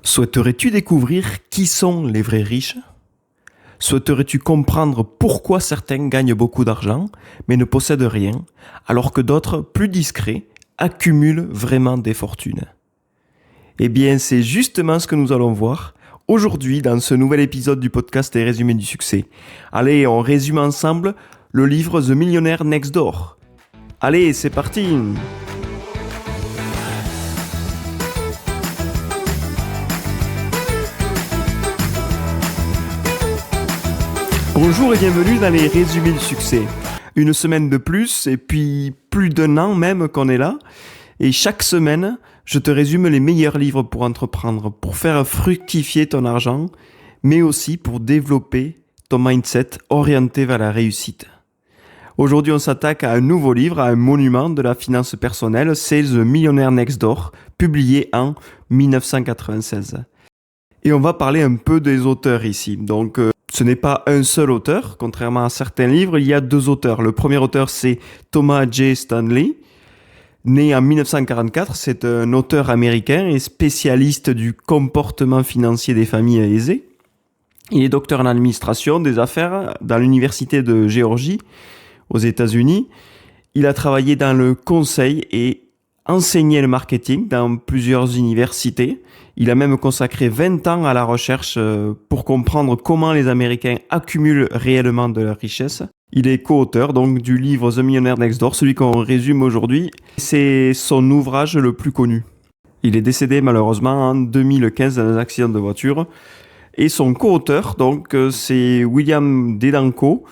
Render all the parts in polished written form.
Souhaiterais-tu découvrir qui sont les vrais riches? Souhaiterais-tu comprendre pourquoi certains gagnent beaucoup d'argent, mais ne possèdent rien, alors que d'autres, plus discrets, accumulent vraiment des fortunes? Eh bien, c'est justement ce que nous allons voir aujourd'hui dans ce nouvel épisode du podcast Les Résumés du Succès. Allez, on résume ensemble le livre The Millionaire Next Door. Allez, c'est parti! Bonjour et bienvenue dans les Résumés du Succès. Une semaine de plus et puis plus d'un an même qu'on est là. Et chaque semaine, je te résume les meilleurs livres pour entreprendre, pour faire fructifier ton argent, mais aussi pour développer ton mindset orienté vers la réussite. Aujourd'hui, on s'attaque à un nouveau livre, à un monument de la finance personnelle, c'est The Millionaire Next Door, publié en 1996. Et on va parler un peu des auteurs ici. Donc, ce n'est pas un seul auteur, contrairement à certains livres, il y a deux auteurs. Le premier auteur, c'est Thomas J. Stanley, né en 1944. C'est un auteur américain et spécialiste du comportement financier des familles aisées. Il est docteur en administration des affaires dans l'université de Géorgie, aux États-Unis. Il a travaillé dans le conseil et enseigné le marketing dans plusieurs universités. Il a même consacré 20 ans à la recherche pour comprendre comment les Américains accumulent réellement de la richesse. Il est co-auteur donc du livre The Millionaire Next Door, celui qu'on résume aujourd'hui. C'est son ouvrage le plus connu. Il est décédé malheureusement en 2015 dans un accident de voiture. Et son co-auteur, donc, c'est William Dedenko,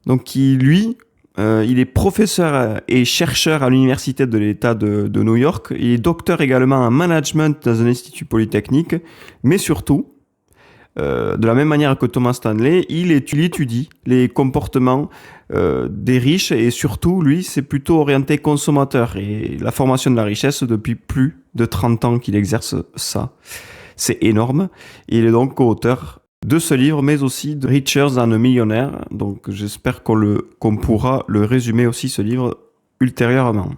donc, qui, lui, il est professeur et chercheur à l'université de l'État de New York. Il est docteur également en management dans un institut polytechnique. Mais surtout, de la même manière que Thomas Stanley, il étudie les comportements des riches. Et surtout, lui, c'est plutôt orienté consommateur. Et la formation de la richesse, depuis plus de 30 ans qu'il exerce ça. C'est énorme. Et il est donc co-auteur de ce livre, mais aussi de Richer Than a Millionaire. Donc j'espère qu'on pourra le résumer aussi, ce livre, ultérieurement.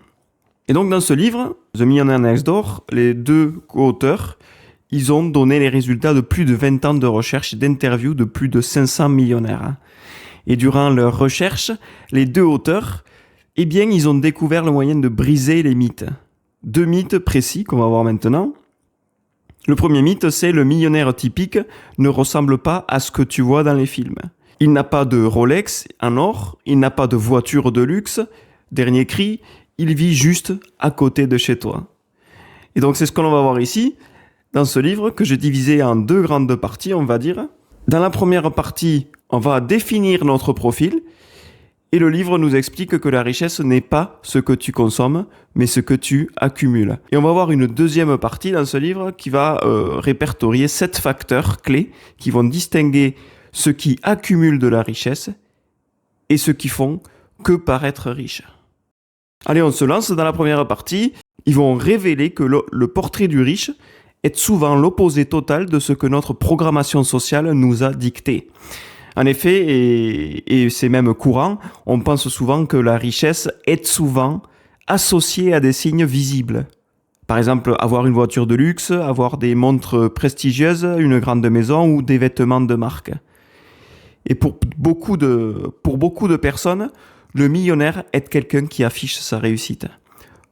Et donc dans ce livre, The Millionaire Next Door, les deux co-auteurs, ils ont donné les résultats de plus de 20 ans de recherche et d'interviews de plus de 500 millionnaires. Et durant leur recherche, les deux auteurs, eh bien, ils ont découvert le moyen de briser les mythes. Deux mythes précis qu'on va voir maintenant. Le premier mythe, c'est le millionnaire typique ne ressemble pas à ce que tu vois dans les films. Il n'a pas de Rolex en or, il n'a pas de voiture de luxe, dernier cri, il vit juste à côté de chez toi. Et donc c'est ce que l'on va voir ici, dans ce livre que j'ai divisé en deux grandes parties, on va dire. Dans la première partie, on va définir notre profil, et le livre nous explique que la richesse n'est pas ce que tu consommes, mais ce que tu accumules. Et on va voir une deuxième partie dans ce livre qui va répertorier 7 facteurs clés qui vont distinguer ceux qui accumulent de la richesse et ceux qui font que paraître riches. Allez, on se lance dans la première partie. Ils vont révéler que le portrait du riche est souvent l'opposé total de ce que notre programmation sociale nous a dicté. En effet, et c'est même courant, on pense souvent que la richesse est souvent associée à des signes visibles. Par exemple, avoir une voiture de luxe, avoir des montres prestigieuses, une grande maison ou des vêtements de marque. Et pour beaucoup de personnes, le millionnaire est quelqu'un qui affiche sa réussite.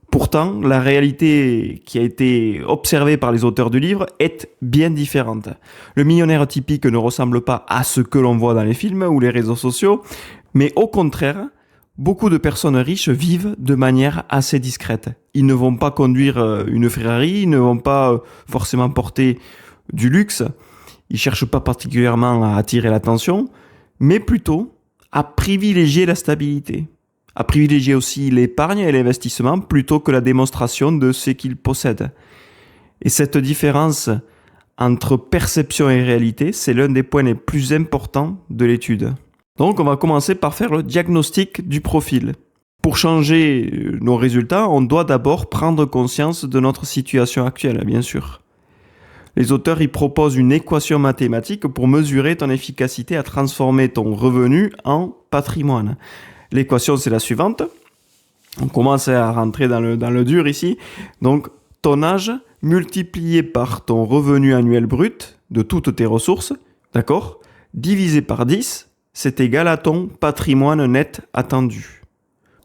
Pourtant, la réalité qui a été observée par les auteurs du livre est bien différente. Le millionnaire typique ne ressemble pas à ce que l'on voit dans les films ou les réseaux sociaux, mais au contraire, beaucoup de personnes riches vivent de manière assez discrète. Ils ne vont pas conduire une Ferrari, ils ne vont pas forcément porter du luxe, ils cherchent pas particulièrement à attirer l'attention, mais plutôt à privilégier la stabilité. À privilégier aussi l'épargne et l'investissement plutôt que la démonstration de ce qu'ils possèdent. Et cette différence entre perception et réalité, c'est l'un des points les plus importants de l'étude. Donc on va commencer par faire le diagnostic du profil. Pour changer nos résultats, on doit d'abord prendre conscience de notre situation actuelle, bien sûr. Les auteurs y proposent une équation mathématique pour mesurer ton efficacité à transformer ton revenu en patrimoine. L'équation, c'est la suivante. On commence à rentrer dans le dur ici. Donc, ton âge multiplié par ton revenu annuel brut de toutes tes ressources, d'accord, divisé par 10, c'est égal à ton patrimoine net attendu.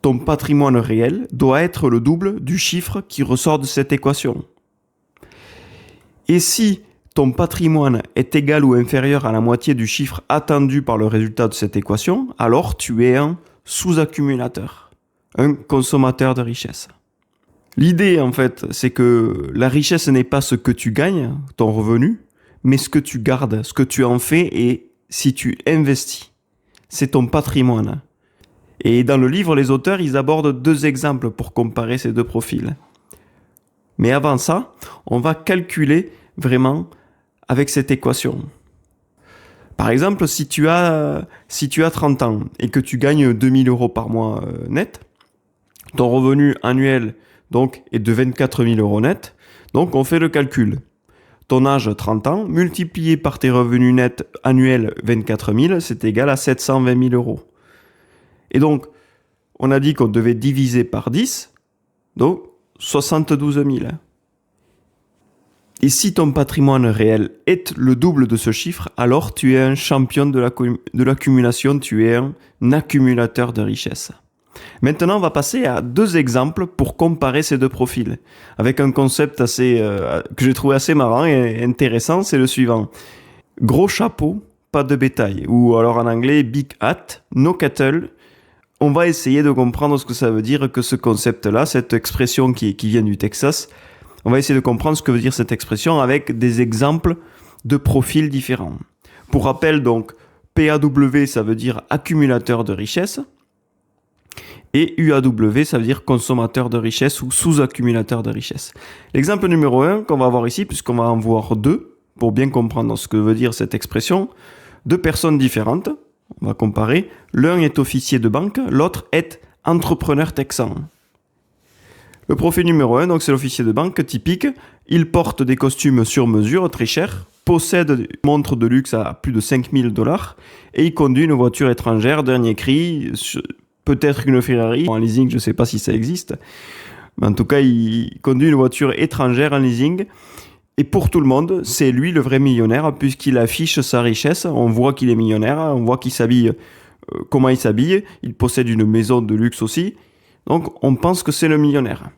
Ton patrimoine réel doit être le double du chiffre qui ressort de cette équation. Et si ton patrimoine est égal ou inférieur à la moitié du chiffre attendu par le résultat de cette équation, alors tu es un sous-accumulateur, un consommateur de richesse. L'idée, en fait, c'est que la richesse n'est pas ce que tu gagnes, ton revenu, mais ce que tu gardes, ce que tu en fais et si tu investis. C'est ton patrimoine. Et dans le livre, les auteurs, ils abordent 2 exemples pour comparer ces 2 profils. Mais avant ça, on va calculer vraiment avec cette équation. Par exemple, si tu as 30 ans et que tu gagnes 2000 € par mois net, ton revenu annuel donc, est de 24 000 € net. Donc, on fait le calcul. Ton âge 30 ans multiplié par tes revenus nets annuels 24 000, c'est égal à 720 000 €. Et donc, on a dit qu'on devait diviser par 10, donc 72 000. Et si ton patrimoine réel est le double de ce chiffre, alors tu es un champion de l'accumulation, tu es un accumulateur de richesse. Maintenant, on va passer à 2 exemples pour comparer ces 2 profils, avec un concept que j'ai trouvé assez marrant et intéressant, c'est le suivant. Gros chapeau, pas de bétail, ou alors en anglais, big hat, no cattle. On va essayer de comprendre ce que ça veut dire que ce concept-là, cette expression qui vient du Texas. On va essayer de comprendre ce que veut dire cette expression avec des exemples de profils différents. Pour rappel, donc, PAW, ça veut dire accumulateur de richesse. Et UAW, ça veut dire consommateur de richesse ou sous-accumulateur de richesse. L'exemple numéro 1 qu'on va voir ici, puisqu'on va en voir 2, pour bien comprendre ce que veut dire cette expression, 2 personnes différentes, on va comparer. L'un est officier de banque, l'autre est entrepreneur texan. Le profil numéro 1, donc c'est l'officier de banque typique. Il porte des costumes sur mesure, très chers, possède une montre de luxe à plus de 5 000 $ et il conduit une voiture étrangère, dernier cri, peut-être une Ferrari. En leasing, je ne sais pas si ça existe. Mais en tout cas, il conduit une voiture étrangère en leasing. Et pour tout le monde, c'est lui le vrai millionnaire puisqu'il affiche sa richesse. On voit qu'il est millionnaire, on voit qu'il s'habille, comment il s'habille. Il possède une maison de luxe aussi. Donc, on pense que c'est le millionnaire.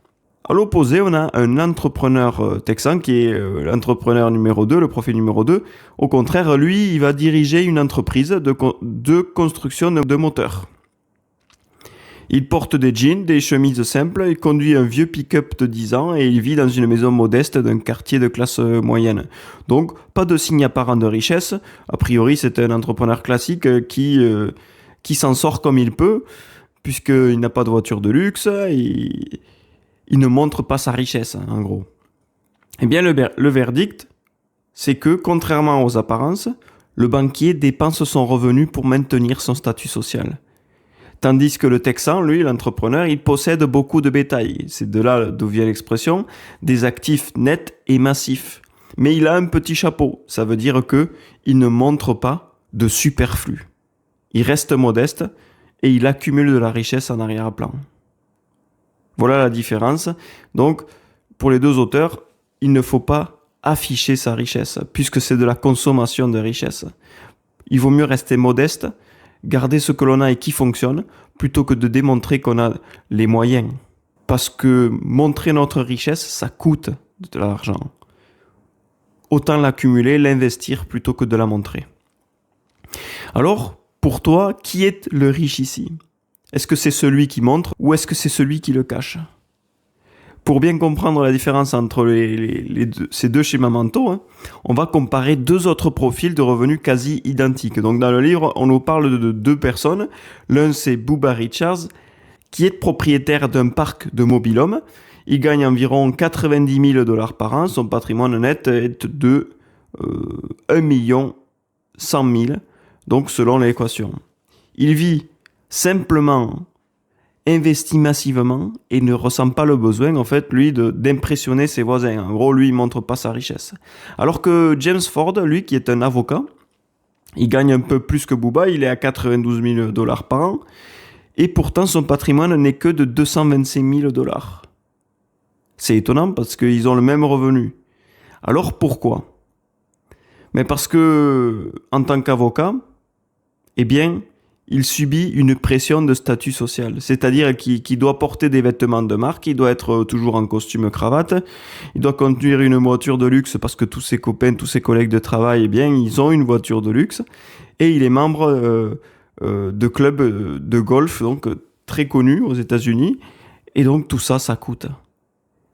À l'opposé, on a un entrepreneur texan qui est l'entrepreneur numéro 2, le profil numéro 2. Au contraire, lui, il va diriger une entreprise de construction de moteurs. Il porte des jeans, des chemises simples, il conduit un vieux pick-up de 10 ans et il vit dans une maison modeste d'un quartier de classe moyenne. Donc, pas de signe apparent de richesse. A priori, c'est un entrepreneur classique qui s'en sort comme il peut, puisqu'il n'a pas de voiture de luxe, il ne montre pas sa richesse, en gros. Eh bien, le verdict, c'est que, contrairement aux apparences, le banquier dépense son revenu pour maintenir son statut social. Tandis que le Texan, lui, l'entrepreneur, il possède beaucoup de bétail. C'est de là d'où vient l'expression, des actifs nets et massifs. Mais il a un petit chapeau. Ça veut dire qu'il ne montre pas de superflu. Il reste modeste et il accumule de la richesse en arrière-plan. Voilà la différence. Donc, pour les 2 auteurs, il ne faut pas afficher sa richesse, puisque c'est de la consommation de richesse. Il vaut mieux rester modeste, garder ce que l'on a et qui fonctionne, plutôt que de démontrer qu'on a les moyens. Parce que montrer notre richesse, ça coûte de l'argent. Autant l'accumuler, l'investir, plutôt que de la montrer. Alors, pour toi, qui est le riche ici ? Est-ce que c'est celui qui montre ou est-ce que c'est celui qui le cache ? Pour bien comprendre la différence entre ces 2 schémas mentaux, on va comparer 2 autres profils de revenus quasi identiques. Donc dans le livre, on nous parle de 2 personnes. L'un, c'est Bubba Richards, qui est propriétaire d'un parc de mobil-homes. Il gagne environ 90 000 $ par an. Son patrimoine net est de 1 100 000, donc selon l'équation. Il vit simplement, investit massivement et ne ressent pas le besoin, en fait, lui, d'impressionner ses voisins. En gros, lui, il montre pas sa richesse. Alors que James Ford, lui, qui est un avocat, il gagne un peu plus que Bubba, il est à 92 000 $ par an, et pourtant son patrimoine n'est que de 225 000 $. C'est étonnant parce qu'ils ont le même revenu. Alors pourquoi? Mais parce que, en tant qu'avocat, eh bien, il subit une pression de statut social. C'est-à-dire qu'il doit porter des vêtements de marque, il doit être toujours en costume cravate, il doit conduire une voiture de luxe parce que tous ses copains, tous ses collègues de travail, eh bien, ils ont une voiture de luxe. Et il est membre de clubs de golf, donc très connus aux États-Unis. Et donc tout ça, ça coûte.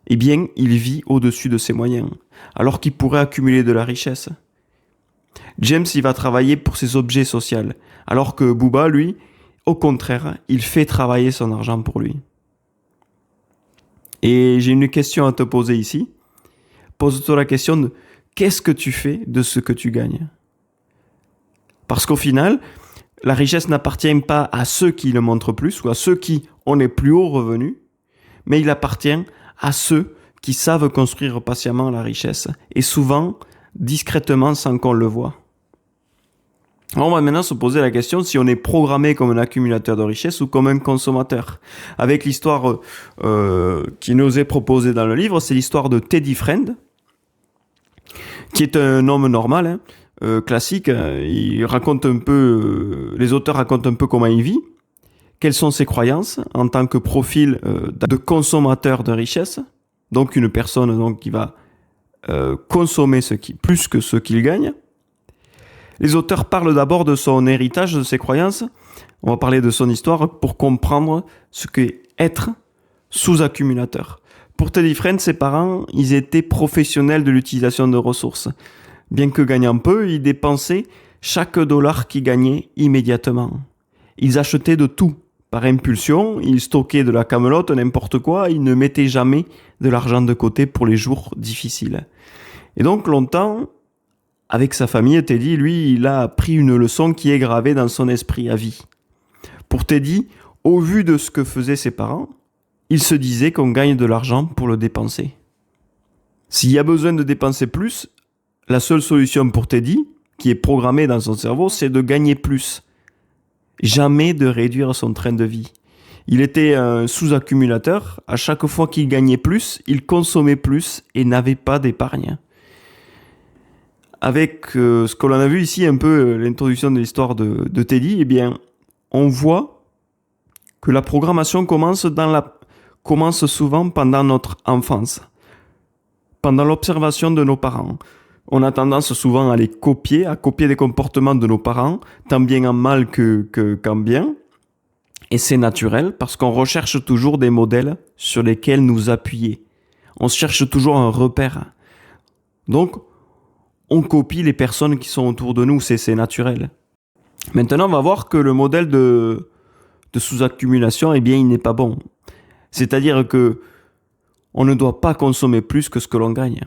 Eh bien, il vit au-dessus de ses moyens, alors qu'il pourrait accumuler de la richesse. James, il va travailler pour ses objets sociaux, alors que Booba, lui, au contraire, il fait travailler son argent pour lui. Et j'ai une question à te poser ici. Pose-toi la question de qu'est-ce que tu fais de ce que tu gagnes? Parce qu'au final, la richesse n'appartient pas à ceux qui le montrent plus ou à ceux qui ont les plus hauts revenus, mais il appartient à ceux qui savent construire patiemment la richesse et souvent discrètement sans qu'on le voie. Alors on va maintenant se poser la question si on est programmé comme un accumulateur de richesse ou comme un consommateur. Avec l'histoire qui nous est proposée dans le livre, c'est l'histoire de Teddy Friend, qui est un homme normal, classique. Il raconte un peu, les auteurs racontent un peu comment il vit, quelles sont ses croyances en tant que profil de consommateur de richesse, donc une personne donc, qui va consommer plus que ce qu'il gagne. Les auteurs parlent d'abord de son héritage, de ses croyances. On va parler de son histoire pour comprendre ce qu'est être sous-accumulateur. Pour Teddy Friend, ses parents, ils étaient professionnels de l'utilisation de ressources. Bien que gagnant peu, ils dépensaient chaque dollar qu'ils gagnaient immédiatement. Ils achetaient de tout. Par impulsion, ils stockaient de la camelote, n'importe quoi, ils ne mettaient jamais de l'argent de côté pour les jours difficiles. Et donc longtemps, avec sa famille, Teddy, lui, il a appris une leçon qui est gravée dans son esprit à vie. Pour Teddy, au vu de ce que faisaient ses parents, il se disait qu'on gagne de l'argent pour le dépenser. S'il y a besoin de dépenser plus, la seule solution pour Teddy, qui est programmée dans son cerveau, c'est de gagner plus. Jamais de réduire son train de vie. Il était un sous-accumulateur. À chaque fois qu'il gagnait plus, il consommait plus et n'avait pas d'épargne. Avec ce que l'on a vu ici, un peu l'introduction de l'histoire de Teddy, eh bien, on voit que la programmation commence souvent pendant notre enfance, pendant l'observation de nos parents. On a tendance souvent à les copier, à copier les comportements de nos parents, tant bien en mal qu'en bien. Et c'est naturel parce qu'on recherche toujours des modèles sur lesquels nous appuyer. On cherche toujours un repère. Donc, on copie les personnes qui sont autour de nous, c'est naturel. Maintenant, on va voir que le modèle de sous-accumulation, eh bien, il n'est pas bon. C'est-à-dire que on ne doit pas consommer plus que ce que l'on gagne.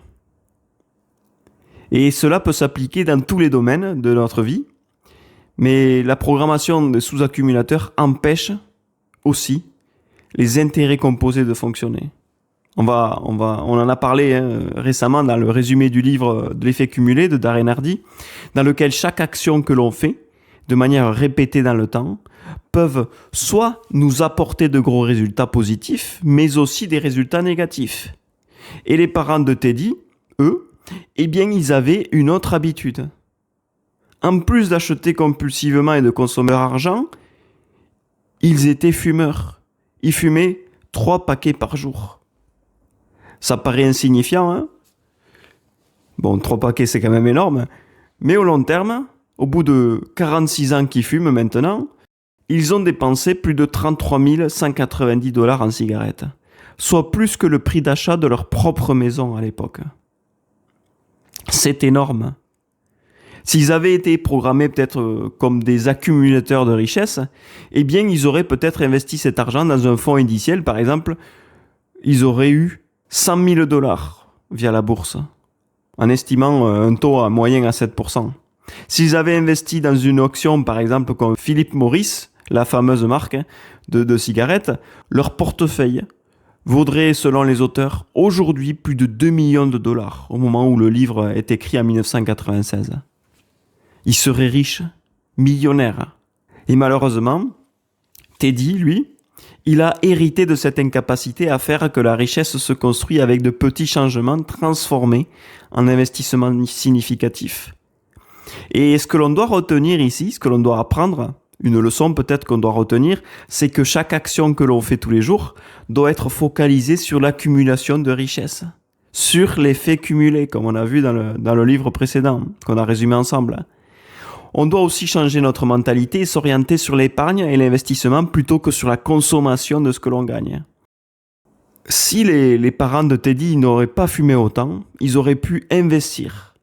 Et cela peut s'appliquer dans tous les domaines de notre vie, mais la programmation des sous-accumulateurs empêche aussi les intérêts composés de fonctionner. On en a parlé récemment dans le résumé du livre de l'effet cumulé de Darren Hardy, dans lequel chaque action que l'on fait, de manière répétée dans le temps, peuvent soit nous apporter de gros résultats positifs, mais aussi des résultats négatifs. Et les parents de Teddy, eux, eh bien, ils avaient une autre habitude. En plus d'acheter compulsivement et de consommer leur argent, ils étaient fumeurs. Ils fumaient 3 paquets par jour. Ça paraît insignifiant, hein? Bon, 3 paquets, c'est quand même énorme. Mais au long terme, au bout de 46 ans qu'ils fument maintenant, ils ont dépensé plus de 33 190 $ en cigarettes. Soit plus que le prix d'achat de leur propre maison à l'époque. C'est énorme. S'ils avaient été programmés peut-être comme des accumulateurs de richesse, eh bien, ils auraient peut-être investi cet argent dans un fonds indiciel, par exemple. Ils auraient eu 100 000 $ via la bourse, en estimant un taux moyen à 7%. S'ils avaient investi dans une auction, par exemple, comme Philip Morris, la fameuse marque de cigarettes, leur portefeuille vaudrait, selon les auteurs, aujourd'hui plus de 2 millions de $, au moment où le livre est écrit en 1996. Ils seraient riches, millionnaires. Et malheureusement, Teddy, lui, Il a hérité de cette incapacité à faire que la richesse se construit avec de petits changements transformés en investissements significatifs. Et ce que l'on doit retenir ici, ce que l'on doit apprendre, une leçon peut-être qu'on doit retenir, c'est que chaque action que l'on fait tous les jours doit être focalisée sur l'accumulation de richesses, sur l'effet cumulé, comme on a vu dans le livre précédent, qu'on a résumé ensemble. On doit aussi changer notre mentalité et s'orienter sur l'épargne et l'investissement plutôt que sur la consommation de ce que l'on gagne. Si les parents de Teddy n'auraient pas fumé autant, ils auraient pu investir.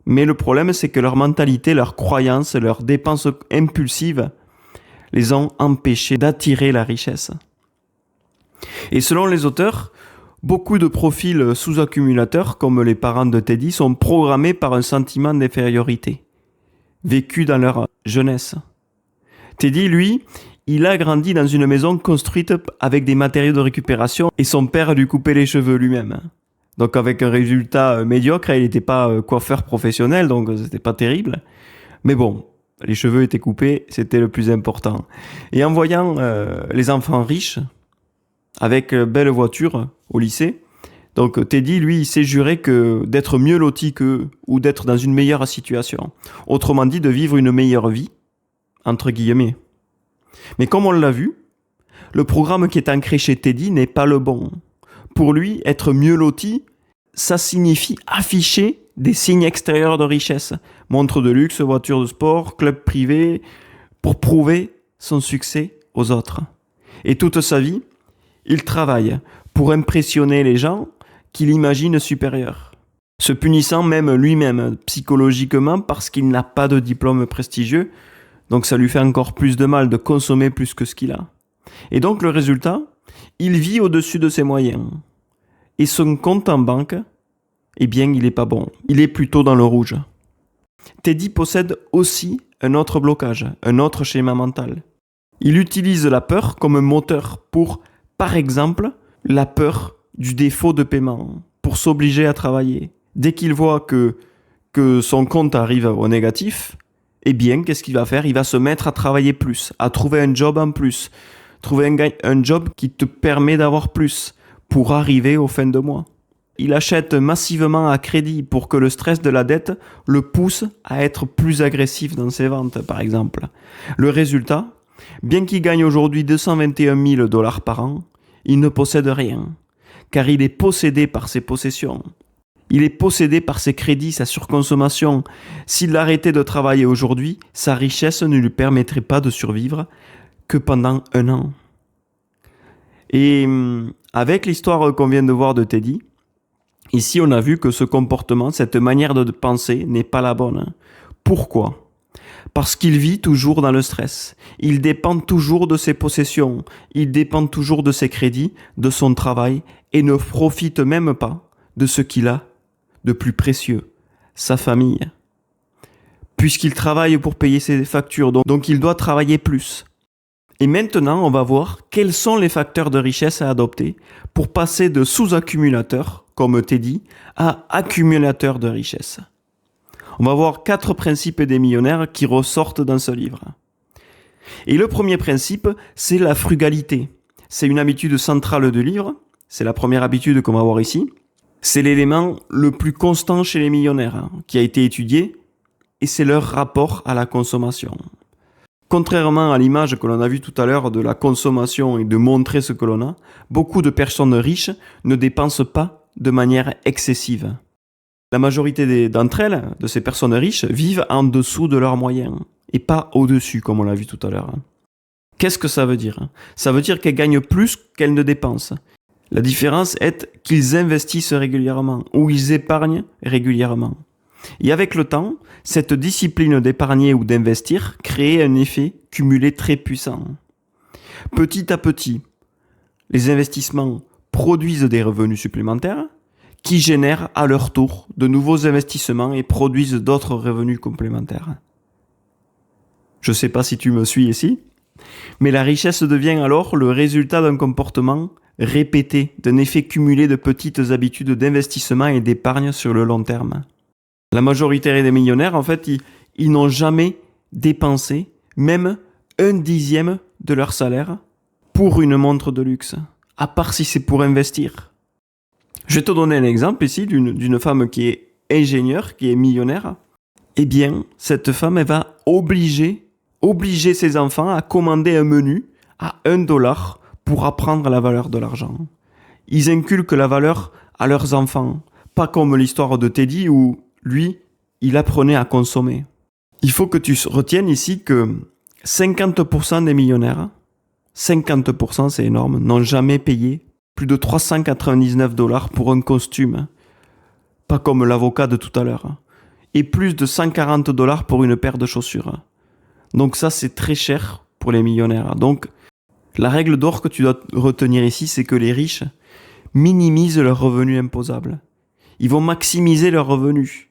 Mais le problème, c'est que leur mentalité, leurs croyances, leurs dépenses impulsives les ont empêchés d'attirer la richesse. Et selon les auteurs, beaucoup de profils sous-accumulateurs, comme les parents de Teddy, sont programmés par un sentiment d'infériorité, vécu dans leur jeunesse. Teddy, lui, il a grandi dans une maison construite avec des matériaux de récupération et son père lui coupait les cheveux lui-même. Donc avec un résultat médiocre, il n'était pas coiffeur professionnel, donc c'était pas terrible. Mais bon, les cheveux étaient coupés, c'était le plus important. Et en voyant les enfants riches, avec belles voitures au lycée, donc Teddy, lui, il s'est juré que d'être mieux loti qu'eux ou d'être dans une meilleure situation. Autrement dit, de vivre une meilleure vie, entre guillemets. Mais comme on l'a vu, le programme qui est ancré chez Teddy n'est pas le bon. Pour lui, être mieux loti, ça signifie afficher des signes extérieurs de richesse. Montres de luxe, voitures de sport, club privé, pour prouver son succès aux autres. Et toute sa vie, il travaille pour impressionner les gens qu'il imagine supérieurs, se punissant même lui-même psychologiquement parce qu'il n'a pas de diplôme prestigieux, donc ça lui fait encore plus de mal de consommer plus que ce qu'il a. Et donc le résultat, il vit au-dessus de ses moyens. Et son compte en banque, eh bien il n'est pas bon, il est plutôt dans le rouge. Teddy possède aussi un autre blocage, un autre schéma mental. Il utilise la peur comme moteur pour, par exemple, la peur du défaut de paiement, pour s'obliger à travailler. Dès qu'il voit que son compte arrive au négatif, eh bien, qu'est-ce qu'il va faire ? Il va se mettre à travailler plus, à trouver un job en plus, trouver un job qui te permet d'avoir plus pour arriver aux fins de mois. Il achète massivement à crédit pour que le stress de la dette le pousse à être plus agressif dans ses ventes, par exemple. Le résultat, bien qu'il gagne aujourd'hui 221 000 $ par an, il ne possède rien, car il est possédé par ses possessions. Il est possédé par ses crédits, sa surconsommation. S'il arrêtait de travailler aujourd'hui, sa richesse ne lui permettrait pas de survivre que pendant 1 an. Et avec l'histoire qu'on vient de voir de Teddy, ici on a vu que ce comportement, cette manière de penser n'est pas la bonne. Pourquoi ? Parce qu'il vit toujours dans le stress. Il dépend toujours de ses possessions. Il dépend toujours de ses crédits, de son travail, et ne profite même pas de ce qu'il a de plus précieux, sa famille. Puisqu'il travaille pour payer ses factures, donc il doit travailler plus. Et maintenant, on va voir quels sont les facteurs de richesse à adopter pour passer de sous-accumulateur, comme Teddy, à accumulateur de richesse. On va voir 4 principes des millionnaires qui ressortent dans ce livre. Et le premier principe, c'est la frugalité. C'est une habitude centrale du livre. C'est la première habitude qu'on va voir ici. C'est l'élément le plus constant chez les millionnaires, qui a été étudié, et c'est leur rapport à la consommation. Contrairement à l'image que l'on a vue tout à l'heure de la consommation et de montrer ce que l'on a, beaucoup de personnes riches ne dépensent pas de manière excessive. La majorité d'entre elles, de ces personnes riches, vivent en dessous de leurs moyens et pas au-dessus, comme on l'a vu tout à l'heure. Qu'est-ce que ça veut dire ? Ça veut dire qu'elles gagnent plus qu'elles ne dépensent. La différence est qu'ils investissent régulièrement ou ils épargnent régulièrement. Et avec le temps, cette discipline d'épargner ou d'investir crée un effet cumulé très puissant. Petit à petit, les investissements produisent des revenus supplémentaires qui génèrent à leur tour de nouveaux investissements et produisent d'autres revenus complémentaires. Je ne sais pas si tu me suis ici, mais la richesse devient alors le résultat d'un comportement répété, d'un effet cumulé de petites habitudes d'investissement et d'épargne sur le long terme. La majorité des millionnaires, en fait, ils n'ont jamais dépensé même 1/10 de leur salaire pour une montre de luxe, à part si c'est pour investir. Je vais te donner un exemple ici d'une femme qui est ingénieure, qui est millionnaire. Eh bien, cette femme, elle va obliger ses enfants à commander un menu à $1 pour apprendre la valeur de l'argent. Ils inculquent la valeur à leurs enfants, pas comme l'histoire de Teddy où, lui, il apprenait à consommer. Il faut que tu retiennes ici que 50% des millionnaires, 50% c'est énorme, n'ont jamais payé plus de $399 pour un costume, pas comme l'avocat de tout à l'heure, et plus de $140 pour une paire de chaussures. Donc ça, c'est très cher pour les millionnaires. Donc, la règle d'or que tu dois retenir ici, c'est que les riches minimisent leurs revenus imposables. Ils vont maximiser leurs revenus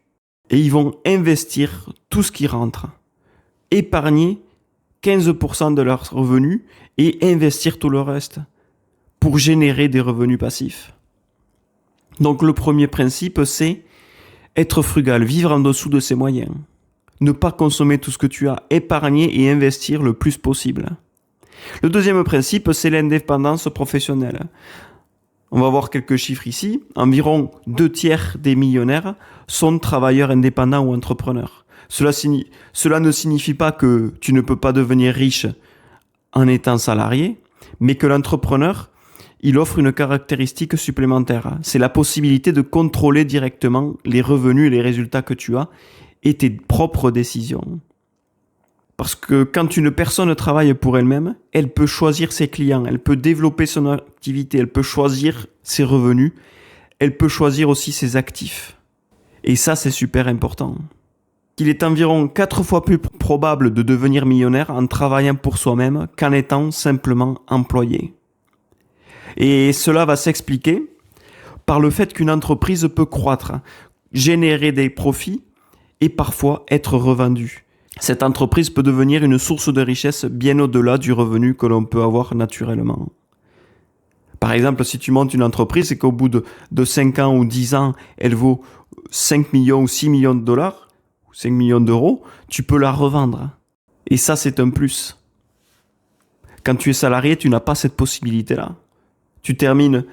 et ils vont investir tout ce qui rentre. Épargner 15% de leurs revenus et investir tout le reste pour générer des revenus passifs. Donc le premier principe, c'est être frugal, vivre en dessous de ses moyens. Ne pas consommer tout ce que tu as, épargner et investir le plus possible. Le deuxième principe, c'est l'indépendance professionnelle. On va voir quelques chiffres ici. Environ 2/3 des millionnaires sont travailleurs indépendants ou entrepreneurs. Cela ne signifie pas que tu ne peux pas devenir riche en étant salarié, mais que l'entrepreneur, il offre une caractéristique supplémentaire. C'est la possibilité de contrôler directement les revenus et les résultats que tu as et tes propres décisions. Parce que quand une personne travaille pour elle-même, elle peut choisir ses clients, elle peut développer son activité, elle peut choisir ses revenus, elle peut choisir aussi ses actifs. Et ça, c'est super important. Il est environ 4 fois plus probable de devenir millionnaire en travaillant pour soi-même qu'en étant simplement employé. Et cela va s'expliquer par le fait qu'une entreprise peut croître, générer des profits et parfois être revendue. Cette entreprise peut devenir une source de richesse bien au-delà du revenu que l'on peut avoir naturellement. Par exemple, si tu montes une entreprise et qu'au bout de 5 ans ou 10 ans, elle vaut 5 millions ou 6 millions de dollars, 5 millions d'euros, tu peux la revendre. Et ça, c'est un plus. Quand tu es salarié, tu n'as pas cette possibilité-là. Tu termines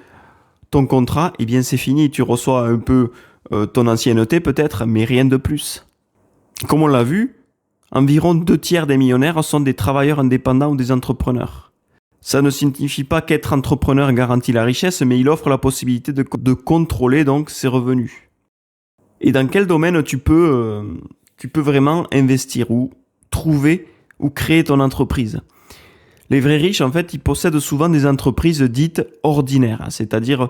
ton contrat, et bien c'est fini, tu reçois un peu ton ancienneté peut-être, mais rien de plus. Comme on l'a vu, environ 2/3 des millionnaires sont des travailleurs indépendants ou des entrepreneurs. Ça ne signifie pas qu'être entrepreneur garantit la richesse, mais il offre la possibilité de contrôler donc ses revenus. Et dans quel domaine tu peux vraiment investir ou trouver ou créer ton entreprise? Les vrais riches, en fait, ils possèdent souvent des entreprises dites ordinaires, c'est-à-dire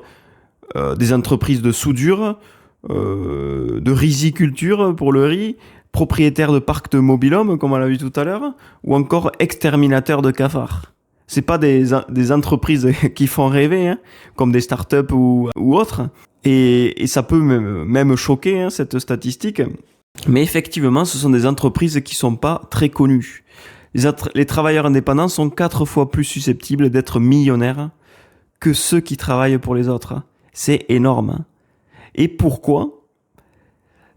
des entreprises de soudure, de riziculture pour le riz, propriétaires de parcs de mobil-home, comme on l'a vu tout à l'heure, ou encore exterminateurs de cafards. C'est pas des entreprises qui font rêver, hein, comme des startups ou autres. Et ça peut même choquer, hein, cette statistique. Mais effectivement, ce sont des entreprises qui sont pas très connues. Les travailleurs indépendants sont 4 fois plus susceptibles d'être millionnaires que ceux qui travaillent pour les autres. C'est énorme. Et pourquoi?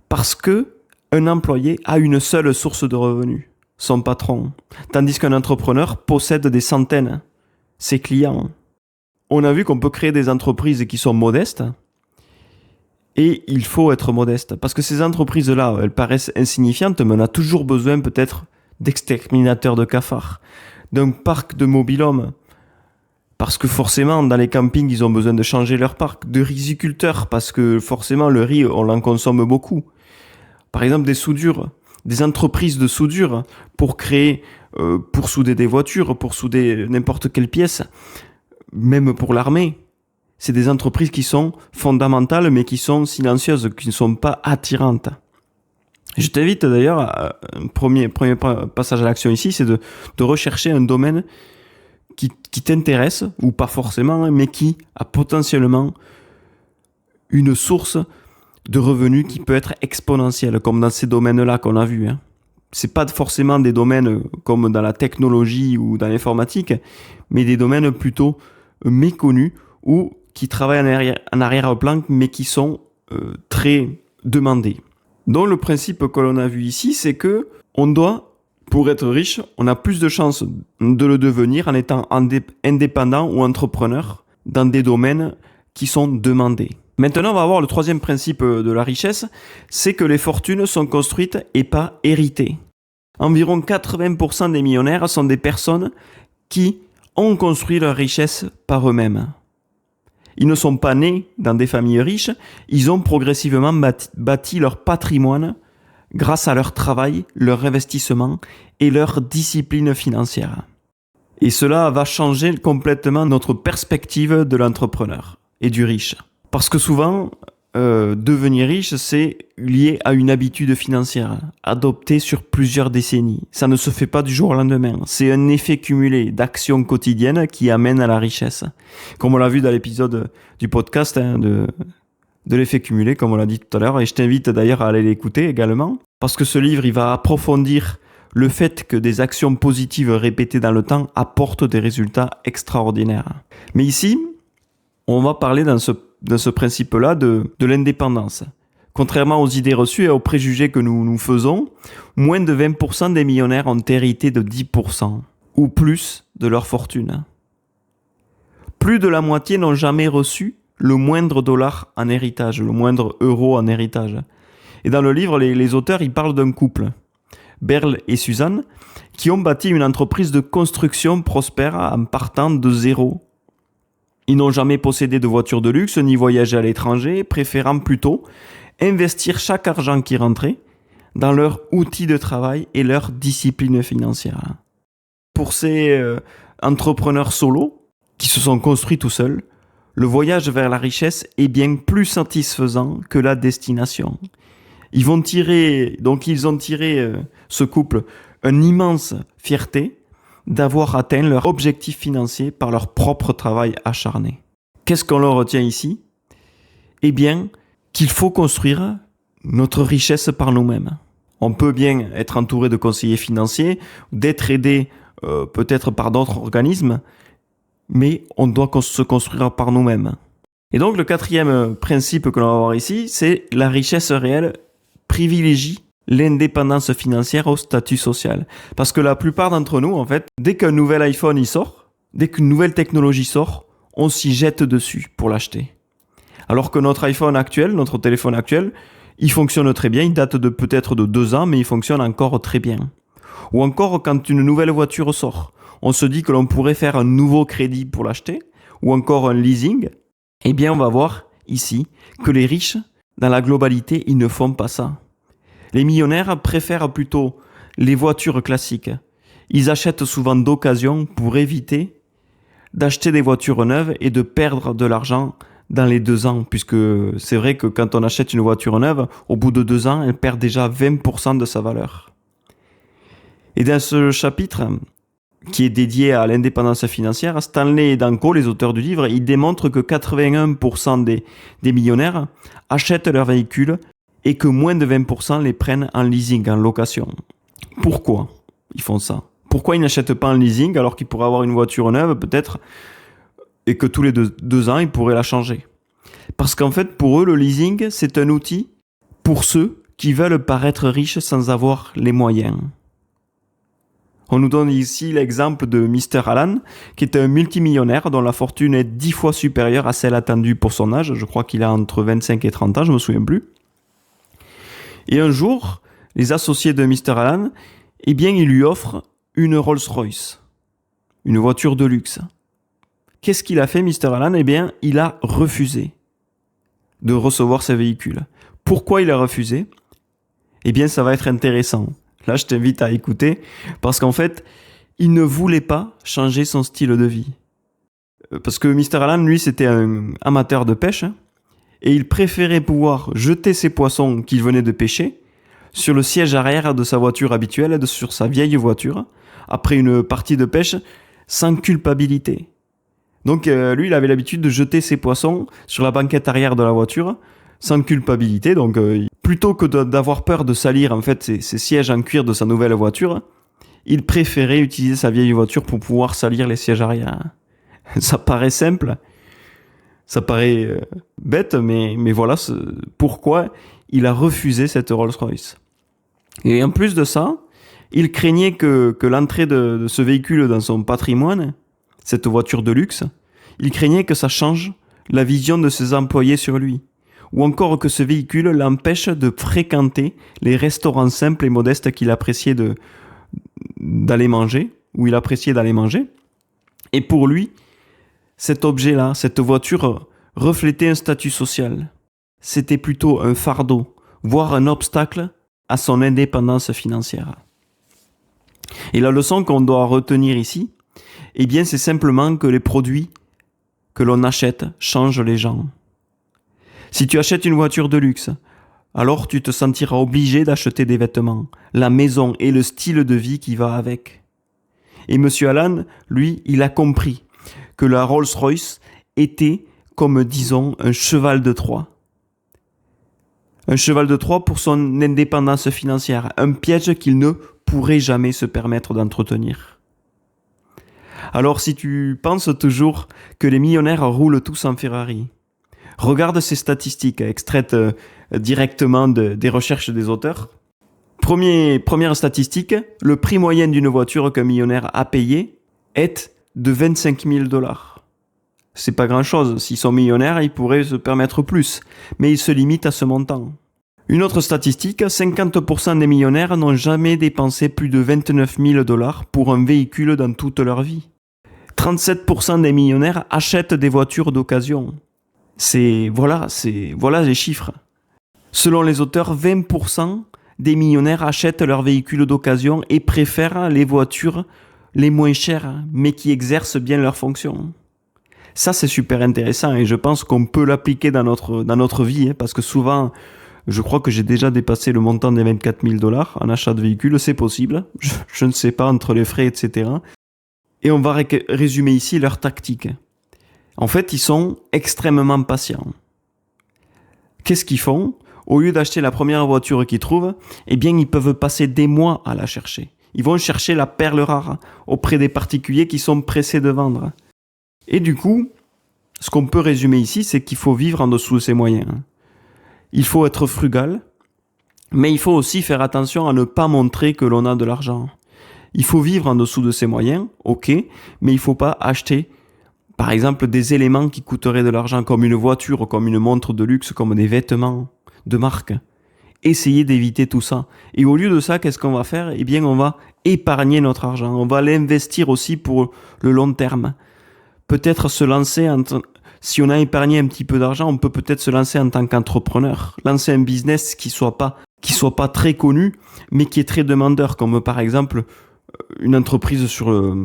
Parce que un employé a une seule source de revenus, son patron. Tandis qu'un entrepreneur possède des centaines, ses clients. On a vu qu'on peut créer des entreprises qui sont modestes. Et il faut être modeste. Parce que ces entreprises-là, elles paraissent insignifiantes, mais on a toujours besoin peut-être d'exterminateurs de cafards, d'un parc de mobil-home. Parce que forcément, dans les campings, ils ont besoin de changer leur parc. De riziculteurs, parce que forcément, le riz, on l'en consomme beaucoup. Par exemple, des soudures, des entreprises de soudure pour créer, pour souder des voitures, pour souder n'importe quelle pièce, même pour l'armée. C'est des entreprises qui sont fondamentales, mais qui sont silencieuses, qui ne sont pas attirantes. Je t'invite d'ailleurs, un premier passage à l'action ici, c'est de rechercher un domaine qui t'intéresse, ou pas forcément, mais qui a potentiellement une source de revenus qui peut être exponentielle, comme dans ces domaines-là qu'on a vus. Hein. C'est pas forcément des domaines comme dans la technologie ou dans l'informatique, mais des domaines plutôt méconnus ou qui travaillent en arrière-plan, mais qui sont très demandés. Donc le principe que l'on a vu ici, c'est que on doit, Pour être riche, on a plus de chances de le devenir en étant indépendant ou entrepreneur dans des domaines qui sont demandés. Maintenant, on va voir le troisième principe de la richesse, c'est que les fortunes sont construites et pas héritées. Environ 80% des millionnaires sont des personnes qui ont construit leur richesse par eux-mêmes. Ils ne sont pas nés dans des familles riches, ils ont progressivement bâti leur patrimoine grâce à leur travail, leur investissement et leur discipline financière. Et cela va changer complètement notre perspective de l'entrepreneur et du riche. Parce que souvent, devenir riche, c'est lié à une habitude financière adoptée sur plusieurs décennies. Ça ne se fait pas du jour au lendemain. C'est un effet cumulé d'actions quotidiennes qui amènent à la richesse. Comme on l'a vu dans l'épisode du podcast de l'effet cumulé, comme on l'a dit tout à l'heure. Et je t'invite d'ailleurs à aller l'écouter également. Parce que ce livre, il va approfondir le fait que des actions positives répétées dans le temps apportent des résultats extraordinaires. Mais ici, on va parler dans ce principe-là de l'indépendance. Contrairement aux idées reçues et aux préjugés que nous faisons, moins de 20% des millionnaires ont hérité de 10% ou plus de leur fortune. Plus de la moitié n'ont jamais reçu le moindre dollar en héritage, le moindre euro en héritage. Et dans le livre, les auteurs, ils parlent d'un couple, Berl et Suzanne, qui ont bâti une entreprise de construction prospère en partant de zéro. Ils n'ont jamais possédé de voiture de luxe ni voyagé à l'étranger, préférant plutôt investir chaque argent qui rentrait dans leur outil de travail et leur discipline financière. Pour ces entrepreneurs solos qui se sont construits tout seuls, le voyage vers la richesse est bien plus satisfaisant que la destination. Ils ont tiré, ce couple, une immense fierté d'avoir atteint leur objectif financier par leur propre travail acharné. Qu'est-ce qu'on leur retient ici ? Eh bien, qu'il faut construire notre richesse par nous-mêmes. On peut bien être entouré de conseillers financiers, d'être aidé peut-être par d'autres organismes, mais on doit se construire par nous-mêmes. Et donc le quatrième principe que l'on va voir ici, c'est la richesse réelle privilégie l'indépendance financière au statut social. Parce que la plupart d'entre nous, en fait, dès qu'un nouvel iPhone y sort, dès qu'une nouvelle technologie sort, on s'y jette dessus pour l'acheter. Alors que notre iPhone actuel, notre téléphone actuel, il fonctionne très bien, il date peut-être de 2 ans, mais il fonctionne encore très bien. Ou encore quand une nouvelle voiture sort, on se dit que l'on pourrait faire un nouveau crédit pour l'acheter, ou encore un leasing. Eh bien, on va voir ici que les riches, dans la globalité, ils ne font pas ça. Les millionnaires préfèrent plutôt les voitures classiques. Ils achètent souvent d'occasion pour éviter d'acheter des voitures neuves et de perdre de l'argent dans les 2 ans, puisque c'est vrai que quand on achète une voiture neuve, au bout de 2 ans, elle perd déjà 20% de sa valeur. Et dans ce chapitre, qui est dédié à l'indépendance financière, Stanley et Danko, les auteurs du livre, ils démontrent que 81% des millionnaires achètent leur véhicule et que moins de 20% les prennent en leasing, en location. Pourquoi ils font ça ? Pourquoi ils n'achètent pas en leasing alors qu'ils pourraient avoir une voiture neuve peut-être et que tous les 2 ans ils pourraient la changer ? Parce qu'en fait pour eux le leasing c'est un outil pour ceux qui veulent paraître riches sans avoir les moyens. On nous donne ici l'exemple de Mr. Alan, qui est un multimillionnaire dont la fortune est 10 fois supérieure à celle attendue pour son âge. Je crois qu'il a entre 25 et 30 ans, je ne me souviens plus. Et un jour, les associés de Mr. Alan, eh bien, ils lui offrent une Rolls-Royce, une voiture de luxe. Qu'est-ce qu'il a fait, Mr. Alan ? Eh bien, il a refusé de recevoir ce véhicule. Pourquoi il a refusé ? Eh bien, ça va être intéressant. Là, je t'invite à écouter, parce qu'en fait, il ne voulait pas changer son style de vie. Parce que Mr. Alan, lui, c'était un amateur de pêche, et il préférait pouvoir jeter ses poissons qu'il venait de pêcher sur le siège arrière de sa voiture habituelle, sur sa vieille voiture, après une partie de pêche, sans culpabilité. Donc, lui, il avait l'habitude de jeter ses poissons sur la banquette arrière de la voiture, sans culpabilité. Donc, plutôt que d'avoir peur de salir en fait ses sièges en cuir de sa nouvelle voiture, il préférait utiliser sa vieille voiture pour pouvoir salir les sièges arrière. Ça paraît simple, ça paraît bête, mais voilà pourquoi il a refusé cette Rolls-Royce. Et en plus de ça, Il craignait que l'entrée de ce véhicule dans son patrimoine, cette voiture de luxe, il craignait que ça change la vision de ses employés sur lui, ou encore que ce véhicule l'empêche de fréquenter les restaurants simples et modestes qu'il appréciait d'aller manger, où il appréciait d'aller manger. Et pour lui, cet objet-là, cette voiture, reflétait un statut social. C'était plutôt un fardeau, voire un obstacle à son indépendance financière. Et la leçon qu'on doit retenir ici, eh bien, c'est simplement que les produits que l'on achète changent les gens. Si tu achètes une voiture de luxe, alors tu te sentiras obligé d'acheter des vêtements, la maison et le style de vie qui va avec. Et Monsieur Allen, lui, il a compris que la Rolls-Royce était, comme disons, un cheval de Troie. Un cheval de Troie pour son indépendance financière, un piège qu'il ne pourrait jamais se permettre d'entretenir. Alors si tu penses toujours que les millionnaires roulent tous en Ferrari, regarde ces statistiques extraites directement des recherches des auteurs. Première statistique, le prix moyen d'une voiture qu'un millionnaire a payé est de 25 000 $. C'est pas grand-chose. S'ils sont millionnaires, ils pourraient se permettre plus. Mais ils se limitent à ce montant. Une autre statistique, 50% des millionnaires n'ont jamais dépensé plus de 29 000 $ pour un véhicule dans toute leur vie. 37% des millionnaires achètent des voitures d'occasion. Voilà les chiffres. Selon les auteurs, 20% des millionnaires achètent leurs véhicules d'occasion et préfèrent les voitures les moins chères, mais qui exercent bien leur fonction. Ça, c'est super intéressant et je pense qu'on peut l'appliquer dans notre vie, parce que souvent, je crois que j'ai déjà dépassé le montant des 24 000 $ en achat de véhicule, c'est possible, je ne sais pas, entre les frais, etc. Et on va résumer ici leur tactique. En fait, ils sont extrêmement patients. Qu'est-ce qu'ils font ? Au lieu d'acheter la première voiture qu'ils trouvent, eh bien, ils peuvent passer des mois à la chercher. Ils vont chercher la perle rare auprès des particuliers qui sont pressés de vendre. Et du coup, ce qu'on peut résumer ici, c'est qu'il faut vivre en dessous de ses moyens. Il faut être frugal, mais il faut aussi faire attention à ne pas montrer que l'on a de l'argent. Il faut vivre en dessous de ses moyens, ok, mais il ne faut pas acheter, par exemple, des éléments qui coûteraient de l'argent, comme une voiture, comme une montre de luxe, comme des vêtements de marque. Essayez d'éviter tout ça. Et au lieu de ça, qu'est-ce qu'on va faire ? Eh bien, on va épargner notre argent. On va l'investir aussi pour le long terme. Peut-être se lancer, si on a épargné un petit peu d'argent, on peut peut-être se lancer en tant qu'entrepreneur. Lancer un business qui soit pas très connu, mais qui est très demandeur, comme par exemple une entreprise sur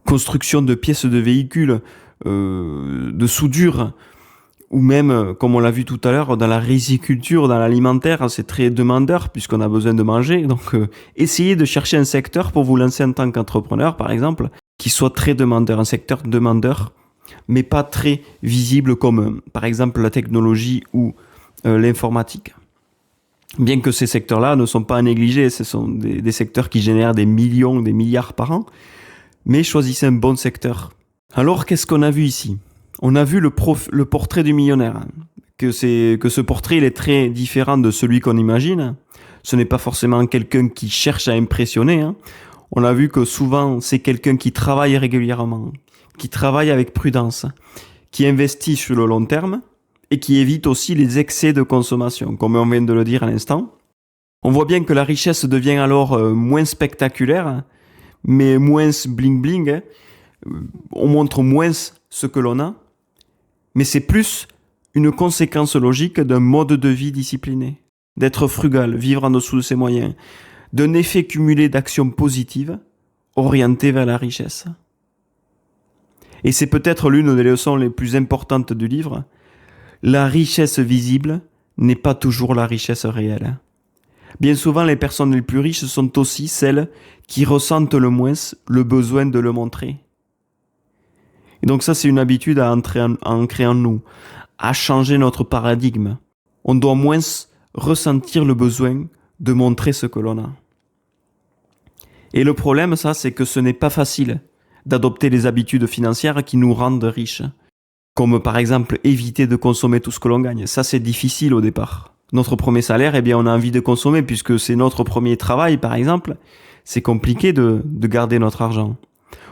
construction de pièces de véhicules, de soudure, ou même, comme on l'a vu tout à l'heure, dans la riziculture, dans l'alimentaire, c'est très demandeur puisqu'on a besoin de manger. Donc, essayez de chercher un secteur pour vous lancer en tant qu'entrepreneur, par exemple, qui soit très demandeur, un secteur demandeur, mais pas très visible comme, par exemple, la technologie ou l'informatique. Bien que ces secteurs-là ne sont pas à négliger, ce sont des secteurs qui génèrent des millions, des milliards par an, mais choisissez un bon secteur. Alors, qu'est-ce qu'on a vu ici ? On a vu le portrait du millionnaire, que ce portrait il est très différent de celui qu'on imagine. Ce n'est pas forcément quelqu'un qui cherche à impressionner. On a vu que souvent, c'est quelqu'un qui travaille régulièrement, qui travaille avec prudence, qui investit sur le long terme et qui évite aussi les excès de consommation, comme on vient de le dire à l'instant. On voit bien que la richesse devient alors moins spectaculaire, mais moins bling-bling. On montre moins ce que l'on a, mais c'est plus une conséquence logique d'un mode de vie discipliné, d'être frugal, vivre en dessous de ses moyens, d'un effet cumulé d'actions positives orientées vers la richesse. Et c'est peut-être l'une des leçons les plus importantes du livre. La richesse visible n'est pas toujours la richesse réelle. Bien souvent, les personnes les plus riches sont aussi celles qui ressentent le moins le besoin de le montrer. Et donc ça, c'est une habitude à ancrer en nous, à changer notre paradigme. On doit moins ressentir le besoin de montrer ce que l'on a. Et le problème, ça, c'est que ce n'est pas facile d'adopter les habitudes financières qui nous rendent riches. Comme par exemple éviter de consommer tout ce que l'on gagne. Ça, c'est difficile au départ. Notre premier salaire, eh bien, on a envie de consommer puisque c'est notre premier travail, par exemple. c'est compliqué de garder notre argent.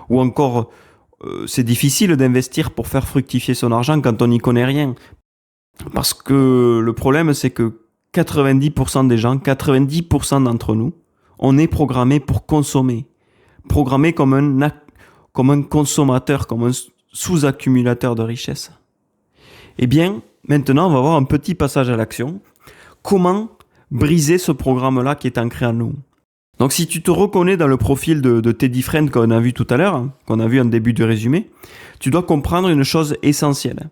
Ou encore, c'est difficile d'investir pour faire fructifier son argent quand on n'y connaît rien. Parce que le problème, c'est que 90% des gens, 90% d'entre nous, on est programmé pour consommer. Programmé comme un consommateur, comme un sous-accumulateur de richesse. Eh bien, maintenant, on va voir un petit passage à l'action. Comment briser ce programme-là qui est ancré en nous? Donc, si tu te reconnais dans le profil de Teddy Friend qu'on a vu tout à l'heure, qu'on a vu en début de résumé, tu dois comprendre une chose essentielle.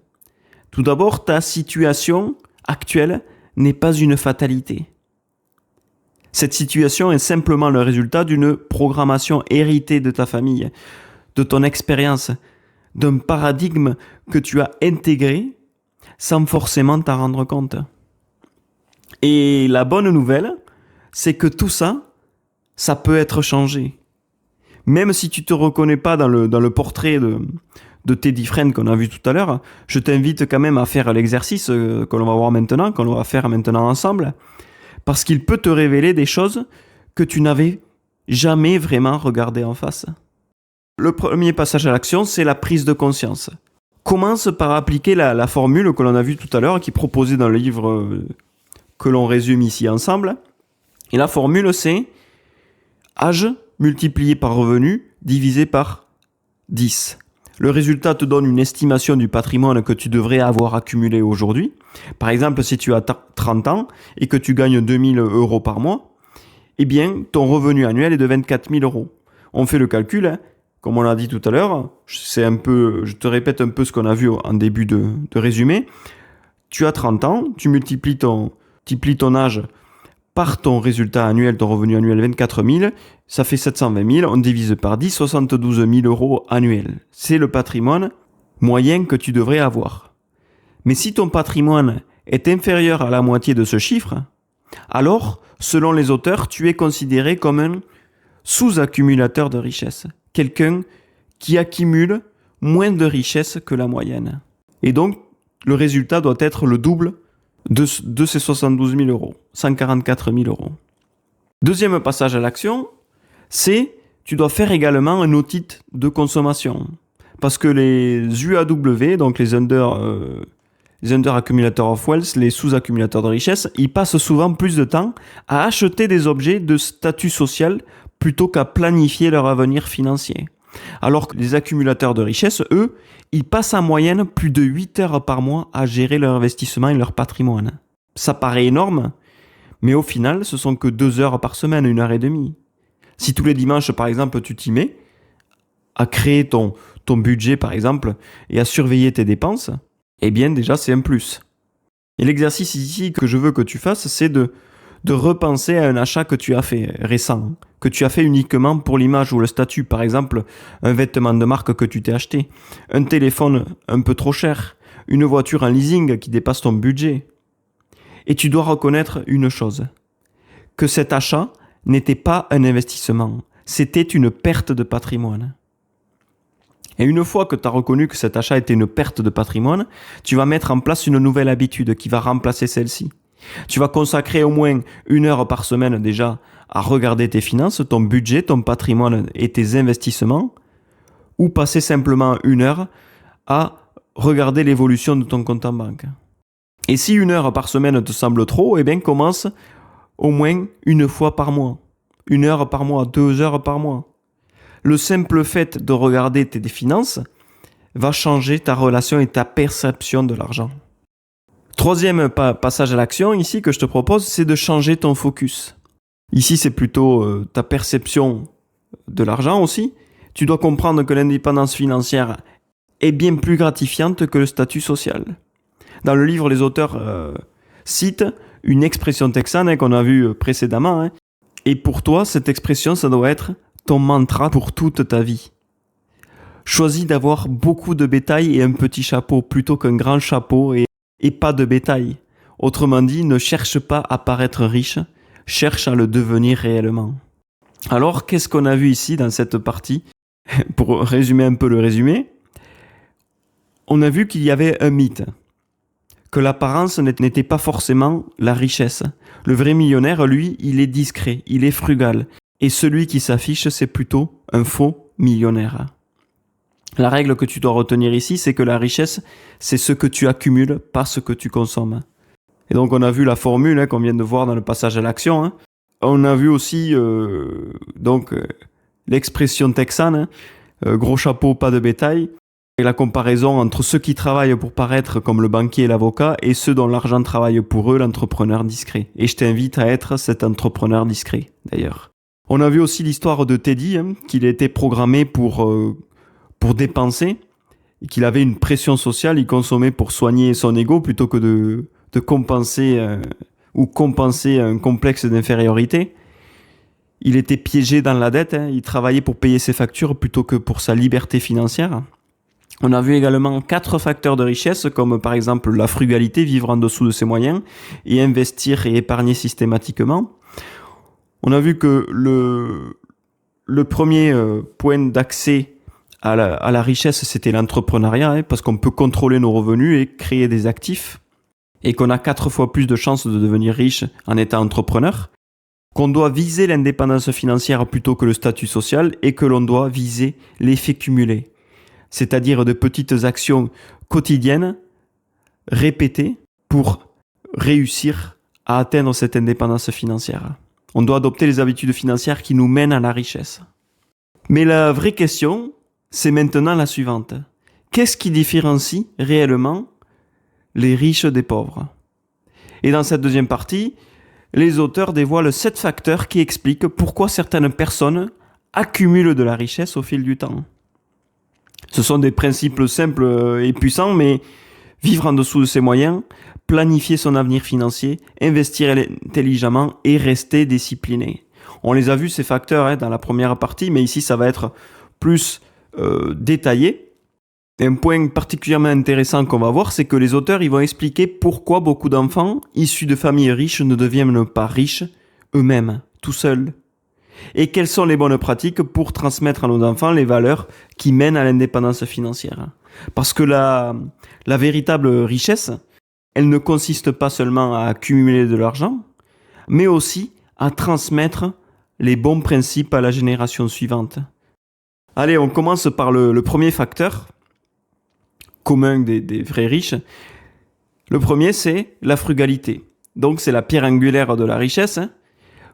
Tout d'abord, ta situation actuelle n'est pas une fatalité. Cette situation est simplement le résultat d'une programmation héritée de ta famille, de ton expérience, d'un paradigme que tu as intégré sans forcément t'en rendre compte. Et la bonne nouvelle, c'est que tout ça, ça peut être changé. Même si tu te reconnais pas dans le portrait de Teddy Friend qu'on a vu tout à l'heure, je t'invite quand même à faire l'exercice que l'on va voir maintenant, qu'on va faire maintenant ensemble, parce qu'il peut te révéler des choses que tu n'avais jamais vraiment regardées en face. Le premier passage à l'action, c'est la prise de conscience. Commence par appliquer la formule que l'on a vue tout à l'heure, qui est proposée dans le livre que l'on résume ici ensemble. Et la formule, c'est âge multiplié par revenu divisé par 10. Le résultat te donne une estimation du patrimoine que tu devrais avoir accumulé aujourd'hui. Par exemple, si tu as 30 ans et que tu gagnes 2 000 euros par mois, eh bien, ton revenu annuel est de 24 000 euros. On fait le calcul, hein. Comme on l'a dit tout à l'heure, je te répète un peu ce qu'on a vu en début de résumé. Tu as 30 ans, tu multiplies ton âge par ton résultat annuel, ton revenu annuel 24 000, ça fait 720 000, on divise par 10, 72 000 euros annuels. C'est le patrimoine moyen que tu devrais avoir. Mais si ton patrimoine est inférieur à la moitié de ce chiffre, alors, selon les auteurs, tu es considéré comme un sous-accumulateur de richesse. Quelqu'un qui accumule moins de richesse que la moyenne. Et donc, le résultat doit être le double de ces 72 000 euros, 144 000 euros. Deuxième passage à l'action, c'est tu dois faire également un audit de consommation. Parce que les UAW, donc les under accumulators of wealth, les sous-accumulateurs de richesse, ils passent souvent plus de temps à acheter des objets de statut social plutôt qu'à planifier leur avenir financier. Alors que les accumulateurs de richesse, eux, ils passent en moyenne plus de 8 heures par mois à gérer leur investissement et leur patrimoine. Ça paraît énorme, mais au final, ce sont que 2 heures par semaine, 1 heure et demie. Si tous les dimanches, par exemple, tu t'y mets à créer ton budget, par exemple, et à surveiller tes dépenses, eh bien déjà, c'est un plus. Et l'exercice ici que je veux que tu fasses, c'est de repenser à un achat que tu as fait récent, que tu as fait uniquement pour l'image ou le statut. Par exemple, un vêtement de marque que tu t'es acheté, un téléphone un peu trop cher, une voiture en leasing qui dépasse ton budget. Et tu dois reconnaître une chose, que cet achat n'était pas un investissement, c'était une perte de patrimoine. Et une fois que tu as reconnu que cet achat était une perte de patrimoine, tu vas mettre en place une nouvelle habitude qui va remplacer celle-ci. Tu vas consacrer au moins 1 heure par semaine déjà à regarder tes finances, ton budget, ton patrimoine et tes investissements, ou passer simplement 1 heure à regarder l'évolution de ton compte en banque. Et si 1 heure par semaine te semble trop, eh bien commence au moins 1 fois par mois. 1 heure par mois, 2 heures par mois. Le simple fait de regarder tes finances va changer ta relation et ta perception de l'argent. Troisième passage à l'action ici que je te propose, c'est de changer ton focus. Ici, c'est plutôt ta perception de l'argent aussi. Tu dois comprendre que l'indépendance financière est bien plus gratifiante que le statut social. Dans le livre, les auteurs citent une expression texane qu'on a vue précédemment. Et pour toi, cette expression, ça doit être ton mantra pour toute ta vie. Choisis d'avoir beaucoup de bétail et un petit chapeau plutôt qu'un grand chapeau et pas de bétail. Autrement dit, ne cherche pas à paraître riche, cherche à le devenir réellement. Alors, qu'est-ce qu'on a vu ici dans cette partie? Pour résumer un peu le résumé, on a vu qu'il y avait un mythe, que l'apparence n'était pas forcément la richesse. Le vrai millionnaire, lui, il est discret, il est frugal. Et celui qui s'affiche, c'est plutôt un faux millionnaire. La règle que tu dois retenir ici, c'est que la richesse, c'est ce que tu accumules, pas ce que tu consommes. Et donc on a vu la formule qu'on vient de voir dans le passage à l'action. On a vu aussi l'expression texane, gros chapeau, pas de bétail, et la comparaison entre ceux qui travaillent pour paraître comme le banquier et l'avocat et ceux dont l'argent travaille pour eux, l'entrepreneur discret. Et je t'invite à être cet entrepreneur discret, d'ailleurs. On a vu aussi l'histoire de Teddy, qu'il était programmé pour dépenser, et qu'il avait une pression sociale, il consommait pour soigner son ego plutôt que de compenser un complexe d'infériorité. Il était piégé dans la dette, il travaillait pour payer ses factures plutôt que pour sa liberté financière. On a vu également 4 facteurs de richesse, comme par exemple la frugalité, vivre en dessous de ses moyens, et investir et épargner systématiquement. On a vu que le premier point d'accès à la richesse, c'était l'entrepreneuriat, parce qu'on peut contrôler nos revenus et créer des actifs, et qu'on a 4 fois plus de chances de devenir riche en étant entrepreneur, qu'on doit viser l'indépendance financière plutôt que le statut social, et que l'on doit viser l'effet cumulé, c'est-à-dire de petites actions quotidiennes répétées pour réussir à atteindre cette indépendance financière. On doit adopter les habitudes financières qui nous mènent à la richesse. Mais la vraie question, c'est maintenant la suivante. Qu'est-ce qui différencie réellement les riches des pauvres? Et dans cette deuxième partie, les auteurs dévoilent 7 facteurs qui expliquent pourquoi certaines personnes accumulent de la richesse au fil du temps. Ce sont des principes simples et puissants, mais vivre en dessous de ses moyens, planifier son avenir financier, investir intelligemment et rester discipliné. On les a vus ces facteurs dans la première partie, mais ici ça va être plus détaillé. Et un point particulièrement intéressant qu'on va voir, c'est que les auteurs ils vont expliquer pourquoi beaucoup d'enfants issus de familles riches ne deviennent pas riches eux-mêmes, tout seuls. Et quelles sont les bonnes pratiques pour transmettre à nos enfants les valeurs qui mènent à l'indépendance financière. Parce que la véritable richesse, elle ne consiste pas seulement à accumuler de l'argent, mais aussi à transmettre les bons principes à la génération suivante. Allez, on commence par le premier facteur commun des vrais riches. Le premier, c'est la frugalité. Donc, c'est la pierre angulaire de la richesse.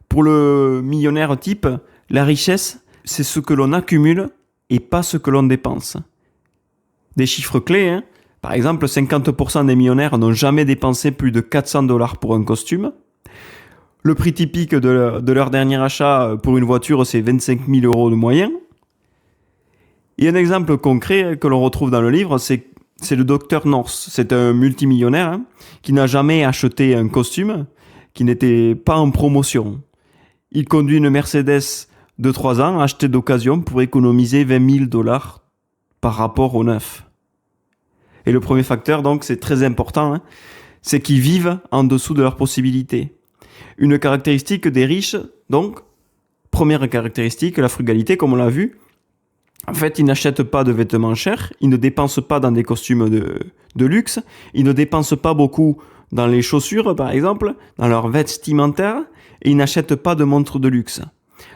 Pour le millionnaire type, la richesse, c'est ce que l'on accumule et pas ce que l'on dépense. Des chiffres clés, Par exemple, 50% des millionnaires n'ont jamais dépensé plus de $400 pour un costume. Le prix typique de leur dernier achat pour une voiture, c'est 25 000 € de moyenne. Et un exemple concret que l'on retrouve dans le livre, c'est le Dr North. C'est un multimillionnaire qui n'a jamais acheté un costume qui n'était pas en promotion. Il conduit une Mercedes de 3 ans, achetée d'occasion pour économiser 20 000 $ par rapport au neuf. Et le premier facteur, donc, c'est très important, c'est qu'ils vivent en dessous de leurs possibilités. Une caractéristique des riches, donc, première caractéristique, la frugalité, comme on l'a vu. En fait, ils n'achètent pas de vêtements chers, ils ne dépensent pas dans des costumes de luxe, ils ne dépensent pas beaucoup dans les chaussures, par exemple, dans leur vestimentaire, et ils n'achètent pas de montres de luxe.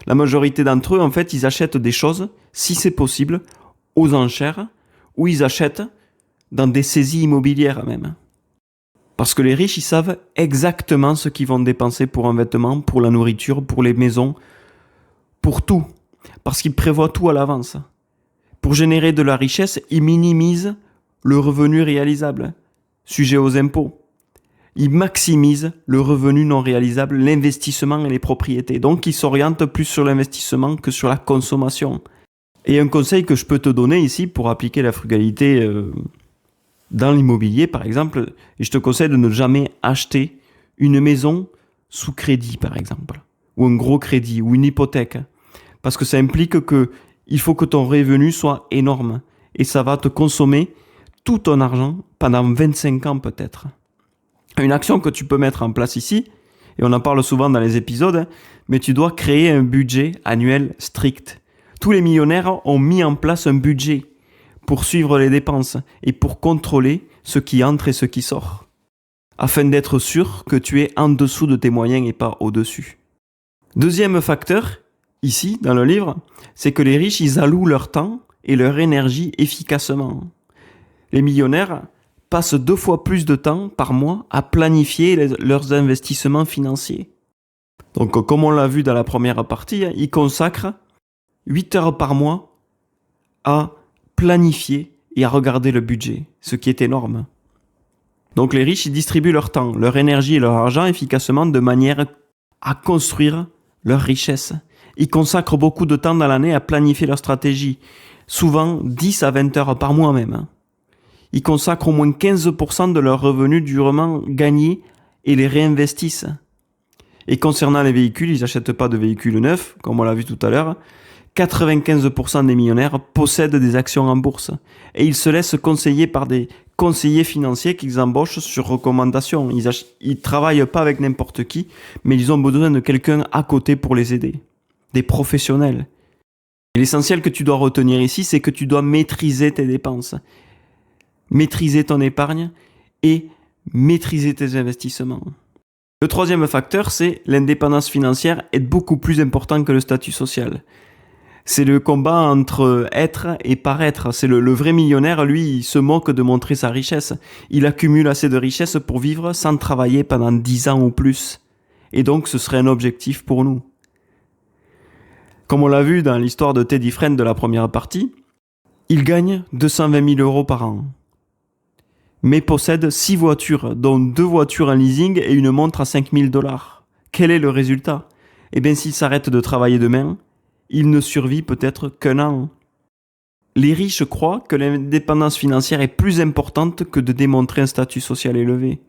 La majorité d'entre eux, en fait, ils achètent des choses, si c'est possible, aux enchères, ou ils achètent dans des saisies immobilières même. Parce que les riches, ils savent exactement ce qu'ils vont dépenser pour un vêtement, pour la nourriture, pour les maisons, pour tout. Parce qu'ils prévoient tout à l'avance. Pour générer de la richesse, ils minimisent le revenu réalisable, sujet aux impôts. Ils maximisent le revenu non réalisable, l'investissement et les propriétés. Donc, ils s'orientent plus sur l'investissement que sur la consommation. Et un conseil que je peux te donner ici pour appliquer la frugalité dans l'immobilier, par exemple, et je te conseille de ne jamais acheter une maison sous crédit, par exemple, ou un gros crédit, ou une hypothèque. Parce que ça implique qu'il faut que ton revenu soit énorme. Et ça va te consommer tout ton argent pendant 25 ans peut-être. Une action que tu peux mettre en place ici, et on en parle souvent dans les épisodes, mais tu dois créer un budget annuel strict. Tous les millionnaires ont mis en place un budget pour suivre les dépenses et pour contrôler ce qui entre et ce qui sort, afin d'être sûr que tu es en dessous de tes moyens et pas au-dessus. Deuxième facteur, ici, dans le livre, c'est que les riches, ils allouent leur temps et leur énergie efficacement. Les millionnaires passent 2 fois plus de temps par mois à planifier leurs investissements financiers. Donc, comme on l'a vu dans la première partie, ils consacrent 8 heures par mois à planifier et à regarder le budget, ce qui est énorme. Donc les riches, ils distribuent leur temps, leur énergie et leur argent efficacement de manière à construire leur richesse. Ils consacrent beaucoup de temps dans l'année à planifier leur stratégie, souvent 10 à 20 heures par mois même. Ils consacrent au moins 15% de leurs revenus durement gagnés et les réinvestissent. Et concernant les véhicules, ils n'achètent pas de véhicules neufs, comme on l'a vu tout à l'heure. 95% des millionnaires possèdent des actions en bourse et ils se laissent conseiller par des conseillers financiers qu'ils embauchent sur recommandation. Ils travaillent pas avec n'importe qui, mais ils ont besoin de quelqu'un à côté pour les aider, des professionnels. Et l'essentiel que tu dois retenir ici, c'est que tu dois maîtriser tes dépenses, maîtriser ton épargne et maîtriser tes investissements. Le troisième facteur, c'est l'indépendance financière est beaucoup plus important que le statut social. C'est le combat entre être et paraître. C'est le vrai millionnaire, lui, il se moque de montrer sa richesse. Il accumule assez de richesse pour vivre sans travailler pendant 10 ans ou plus. Et donc, ce serait un objectif pour nous. Comme on l'a vu dans l'histoire de Teddy Friend de la première partie, il gagne 220 000 euros par an, mais possède 6 voitures, dont 2 voitures en leasing et une montre à 5 000 $. Quel est le résultat ? Eh bien, s'il s'arrête de travailler demain, il ne survit peut-être qu'1 an. Les riches croient que l'indépendance financière est plus importante que de démontrer un statut social élevé.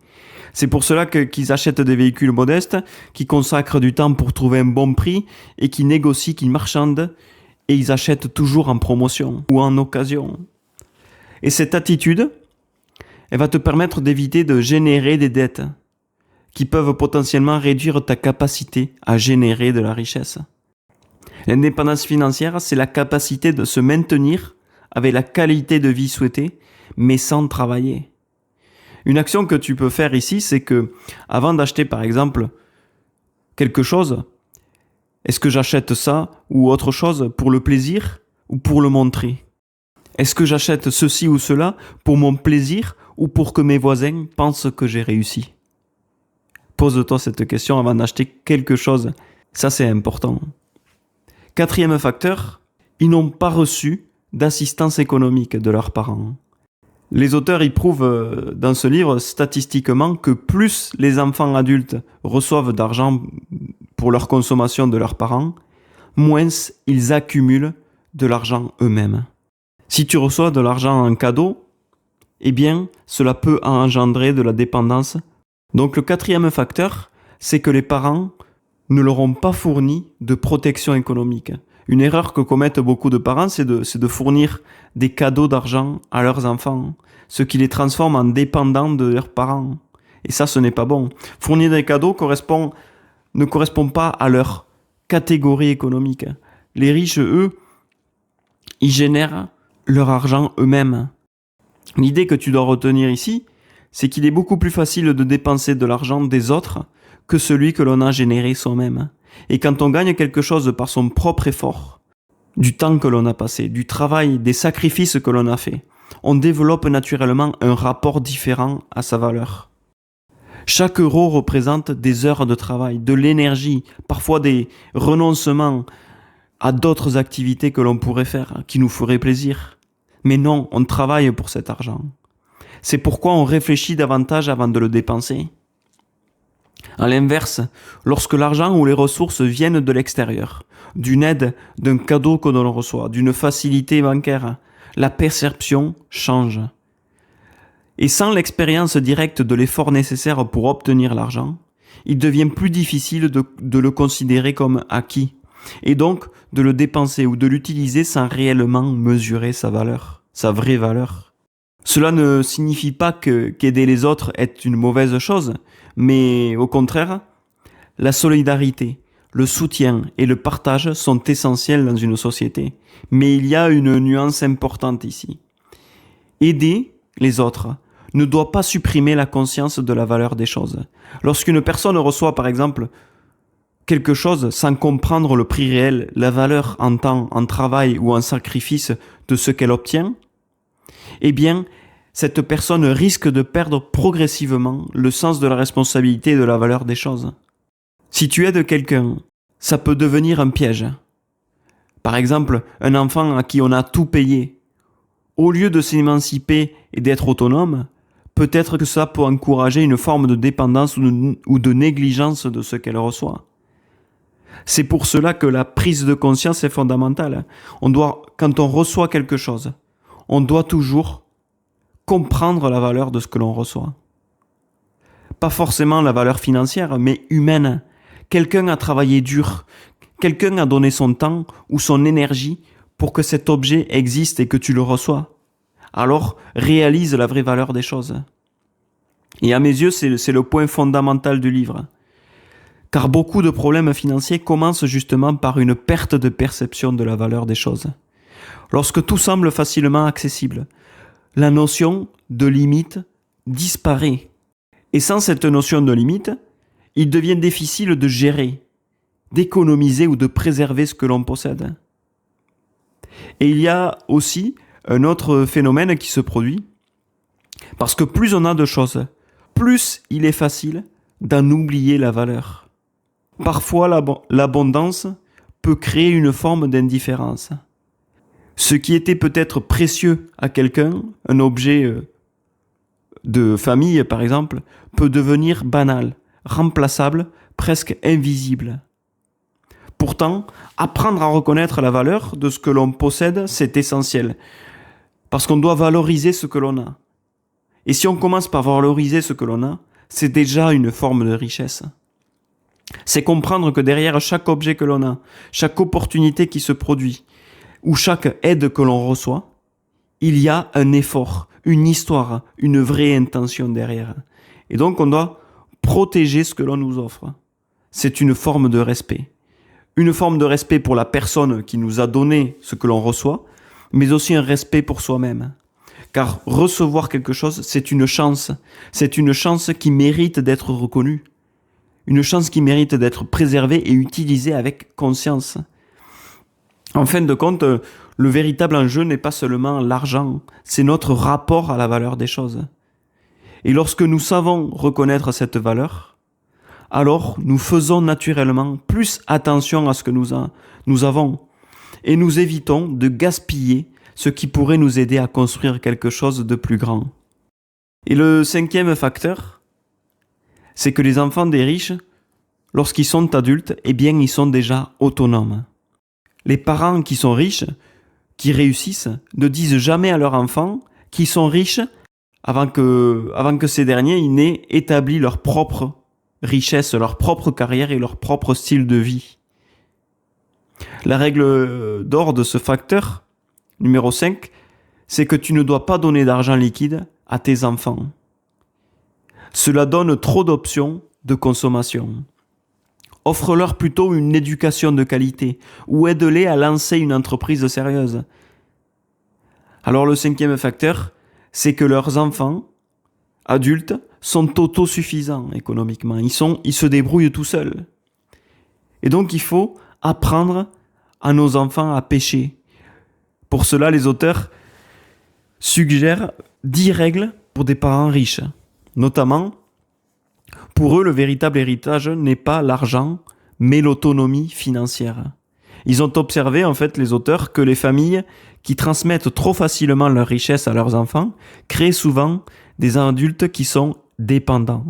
C'est pour cela qu'ils achètent des véhicules modestes, qui consacrent du temps pour trouver un bon prix et qui négocient, qui marchandent, et ils achètent toujours en promotion ou en occasion. Et cette attitude, elle va te permettre d'éviter de générer des dettes qui peuvent potentiellement réduire ta capacité à générer de la richesse. L'indépendance financière, c'est la capacité de se maintenir avec la qualité de vie souhaitée, mais sans travailler. Une action que tu peux faire ici, c'est que, avant d'acheter par exemple quelque chose, est-ce que j'achète ça ou autre chose pour le plaisir ou pour le montrer ? Est-ce que j'achète ceci ou cela pour mon plaisir ou pour que mes voisins pensent que j'ai réussi ? Pose-toi cette question avant d'acheter quelque chose. Ça, c'est important. Quatrième facteur, ils n'ont pas reçu d'assistance économique de leurs parents. Les auteurs y prouvent dans ce livre statistiquement que plus les enfants adultes reçoivent d'argent pour leur consommation de leurs parents, moins ils accumulent de l'argent eux-mêmes. Si tu reçois de l'argent en cadeau, eh bien, cela peut engendrer de la dépendance. Donc le quatrième facteur, c'est que les parents ne leur ont pas fourni de protection économique. Une erreur que commettent beaucoup de parents, c'est de fournir des cadeaux d'argent à leurs enfants, ce qui les transforme en dépendants de leurs parents. Et ça, ce n'est pas bon. Fournir des cadeaux ne correspond pas à leur catégorie économique. Les riches, eux, ils génèrent leur argent eux-mêmes. L'idée que tu dois retenir ici, c'est qu'il est beaucoup plus facile de dépenser de l'argent des autres que celui que l'on a généré soi-même. Et quand on gagne quelque chose par son propre effort, du temps que l'on a passé, du travail, des sacrifices que l'on a fait, on développe naturellement un rapport différent à sa valeur. Chaque euro représente des heures de travail, de l'énergie, parfois des renoncements à d'autres activités que l'on pourrait faire, qui nous feraient plaisir. Mais non, on travaille pour cet argent. C'est pourquoi on réfléchit davantage avant de le dépenser. À l'inverse, lorsque l'argent ou les ressources viennent de l'extérieur, d'une aide, d'un cadeau que l'on reçoit, d'une facilité bancaire, la perception change. Et sans l'expérience directe de l'effort nécessaire pour obtenir l'argent, il devient plus difficile de le considérer comme acquis, et donc de le dépenser ou de l'utiliser sans réellement mesurer sa valeur, sa vraie valeur. Cela ne signifie pas qu'aider les autres est une mauvaise chose, mais au contraire, la solidarité, le soutien et le partage sont essentiels dans une société. Mais il y a une nuance importante ici. Aider les autres ne doit pas supprimer la conscience de la valeur des choses. Lorsqu'une personne reçoit par exemple quelque chose sans comprendre le prix réel, la valeur en temps, en travail ou en sacrifice de ce qu'elle obtient, eh bien, cette personne risque de perdre progressivement le sens de la responsabilité et de la valeur des choses. Si tu aides quelqu'un, ça peut devenir un piège. Par exemple, un enfant à qui on a tout payé, au lieu de s'émanciper et d'être autonome, peut-être que ça peut encourager une forme de dépendance ou de négligence de ce qu'elle reçoit. C'est pour cela que la prise de conscience est fondamentale. Quand on reçoit quelque chose, on doit toujours comprendre la valeur de ce que l'on reçoit. Pas forcément la valeur financière, mais humaine. Quelqu'un a travaillé dur, quelqu'un a donné son temps ou son énergie pour que cet objet existe et que tu le reçois. Alors, réalise la vraie valeur des choses. Et à mes yeux, c'est le point fondamental du livre. Car beaucoup de problèmes financiers commencent justement par une perte de perception de la valeur des choses. Lorsque tout semble facilement accessible, la notion de limite disparaît. Et sans cette notion de limite, il devient difficile de gérer, d'économiser ou de préserver ce que l'on possède. Et il y a aussi un autre phénomène qui se produit, parce que plus on a de choses, plus il est facile d'en oublier la valeur. Parfois, l'abondance peut créer une forme d'indifférence. Ce qui était peut-être précieux à quelqu'un, un objet de famille par exemple, peut devenir banal, remplaçable, presque invisible. Pourtant, apprendre à reconnaître la valeur de ce que l'on possède, c'est essentiel. Parce qu'on doit valoriser ce que l'on a. Et si on commence par valoriser ce que l'on a, c'est déjà une forme de richesse. C'est comprendre que derrière chaque objet que l'on a, chaque opportunité qui se produit, ou chaque aide que l'on reçoit, il y a un effort, une histoire, une vraie intention derrière. Et donc on doit protéger ce que l'on nous offre. C'est une forme de respect. Une forme de respect pour la personne qui nous a donné ce que l'on reçoit, mais aussi un respect pour soi-même. Car recevoir quelque chose, c'est une chance. C'est une chance qui mérite d'être reconnue. Une chance qui mérite d'être préservée et utilisée avec conscience. En fin de compte, le véritable enjeu n'est pas seulement l'argent, c'est notre rapport à la valeur des choses. Et lorsque nous savons reconnaître cette valeur, alors nous faisons naturellement plus attention à ce que nous avons et nous évitons de gaspiller ce qui pourrait nous aider à construire quelque chose de plus grand. Et le 5e facteur, c'est que les enfants des riches, lorsqu'ils sont adultes, eh bien, ils sont déjà autonomes. Les parents qui sont riches, qui réussissent, ne disent jamais à leurs enfants qu'ils sont riches avant que ces derniers n'aient établi leur propre richesse, leur propre carrière et leur propre style de vie. La règle d'or de ce facteur, numéro 5, c'est que tu ne dois pas donner d'argent liquide à tes enfants. Cela donne trop d'options de consommation. Offre-leur plutôt une éducation de qualité ou aide-les à lancer une entreprise sérieuse. Alors le 5e facteur, c'est que leurs enfants, adultes, sont autosuffisants économiquement. Ils se débrouillent tout seuls. Et donc il faut apprendre à nos enfants à pêcher. Pour cela, les auteurs suggèrent 10 règles pour des parents riches. Notamment, pour eux, le véritable héritage n'est pas l'argent, mais l'autonomie financière. Ils ont observé, en fait, les auteurs, que les familles qui transmettent trop facilement leur richesse à leurs enfants créent souvent des adultes qui sont dépendants.